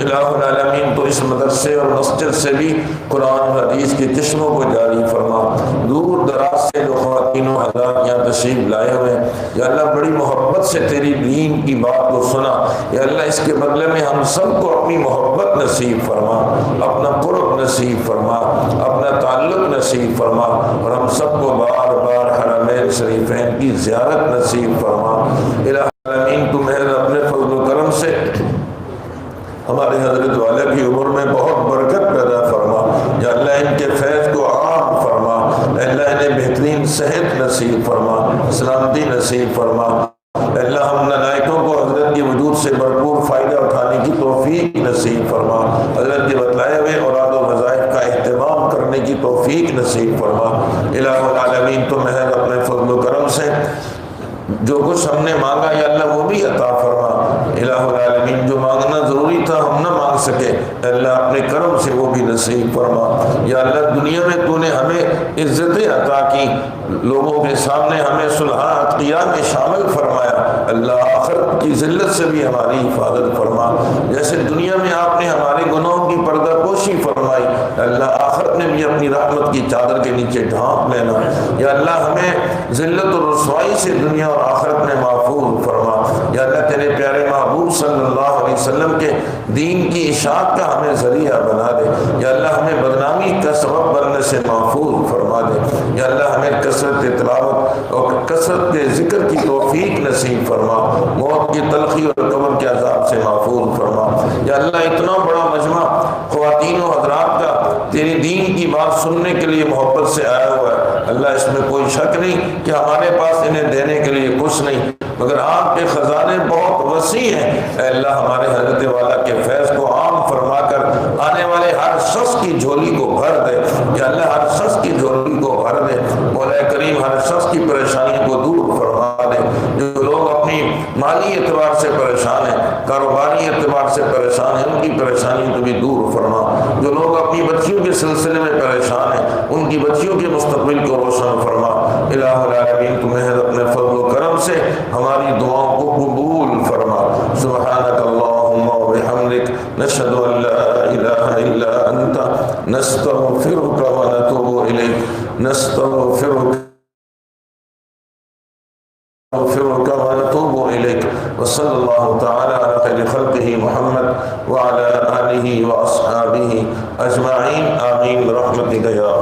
الہ العالمین تو اس مدرسے اور مسجد سے بھی قرآن و حدیث کی قسموں کو جاری فرما. دور دراز سے جو خواتین و حضرات یہاں تشریف لائے ہوئے، یا اللہ بڑی محبت سے تیری دین کی بات کو سنا. یا اللہ اس کے بدلے میں ہم سب کو اپنی محبت نصیب فرما، اپنا قرب نصیب فرما، اپنا تعلق نصیب فرما، اور ہم سب کو بار بار حرمین شریفین کی زیارت نصیب فرما. الہ العالمین تو محض اپنے فضل و کرم سے ہمارے حضرت والے کی عمر میں بہت برکت پیدا فرما. یا اللہ ان کے فیض کو عام فرما. اللہ انہیں بہترین صحت نصیب فرما، سلامتی نصیب فرما. اللہ ہم نالائقوں کو حضرت کے وجود سے بھرپور فائدہ اٹھانے کی توفیق نصیب فرما. حضرت کے بتلائے ہوئے اوراد و وظائف کا اہتمام کرنے کی توفیق نصیب فرما. الہ العالمین تو محض اپنے فضل و کرم سے جو کچھ ہم نے مانگا یا اللہ وہ بھی عطا فرما. الہ العالمین جو مانگنا ضروری تھا ہم نہ مانگ سکے، اللہ اپنے کرم سے وہ بھی نصیب فرما. یا اللہ دنیا میں تو نے ہمیں عزتیں عطا کی، لوگوں کے سامنے ہمیں صلحات قیام میں شامل فرمایا. اللہ آخرت کی ذلت سے بھی ہماری حفاظت فرما. جیسے دنیا میں آپ نے ہمارے گناہوں کی پردہ پوشی فرمائی، اللہ آخرت میں بھی اپنی رحمت کی چادر کے نیچے ڈھانپ لینا. یا اللہ ہمیں ذلت اور رسوائی سے دنیا اور آخرت میں محفوظ فرما. یا اللہ تیرے پیارے محبوب صلی اللہ علیہ وسلم کے دین کی اشاعت کا ہمیں ذریعہ بنا دے. یا اللہ ہمیں بدنامی کا سبب بننے سے محفوظ فرما دے. یا اللہ ہمیں کثرت تلاوت اور کثرت کے ذکر کی توفیق نصیب فرما، موت کی تلخی اور قبر کے عذاب سے محفوظ فرما. یا اللہ اتنا بڑا مجمع خواتین و حضرات کا تیری دین کی بات سننے کے لیے محبت سے آیا ہوا ہے، اللہ اس میں کوئی شک نہیں کہ ہمارے پاس انہیں دینے کے لیے کچھ نہیں، مگر آپ کے خزانے بہت وسیع ہیں. اے اللہ ہمارے حضرت والا کے فیض کو عام فرما کر آنے والے ہر شخص کی جھولی کو بھر دے. یا اللہ ہر شخص کی جھولی کو بھر دے. مولا کریم ہر شخص کی پریشانیوں کو دور مالی اعتبار سے پریشان ہیں، کاروباری اعتبار سے پریشان ہیں، ان کی پریشانی کو بھی دور فرما۔ جو لوگ اپنی بچیوں کے سلسلے میں پریشان ہیں ان کی بچیوں کے مستقبل کو روشن فرما۔ الہ العالمین تو محض اپنے فضل و کرم سے ہماری دعاؤں کو قبول فرما۔ سبحانک اللہم و بحمدک، نشہد ان لا الہ الا انت، نستغفرک و نتوب الیک، نستغفرک ونتوب إليك، وصلى الله تعالى على خير خلقه محمد وعلى آله وأصحابه أجمعين، آمين برحمتك يا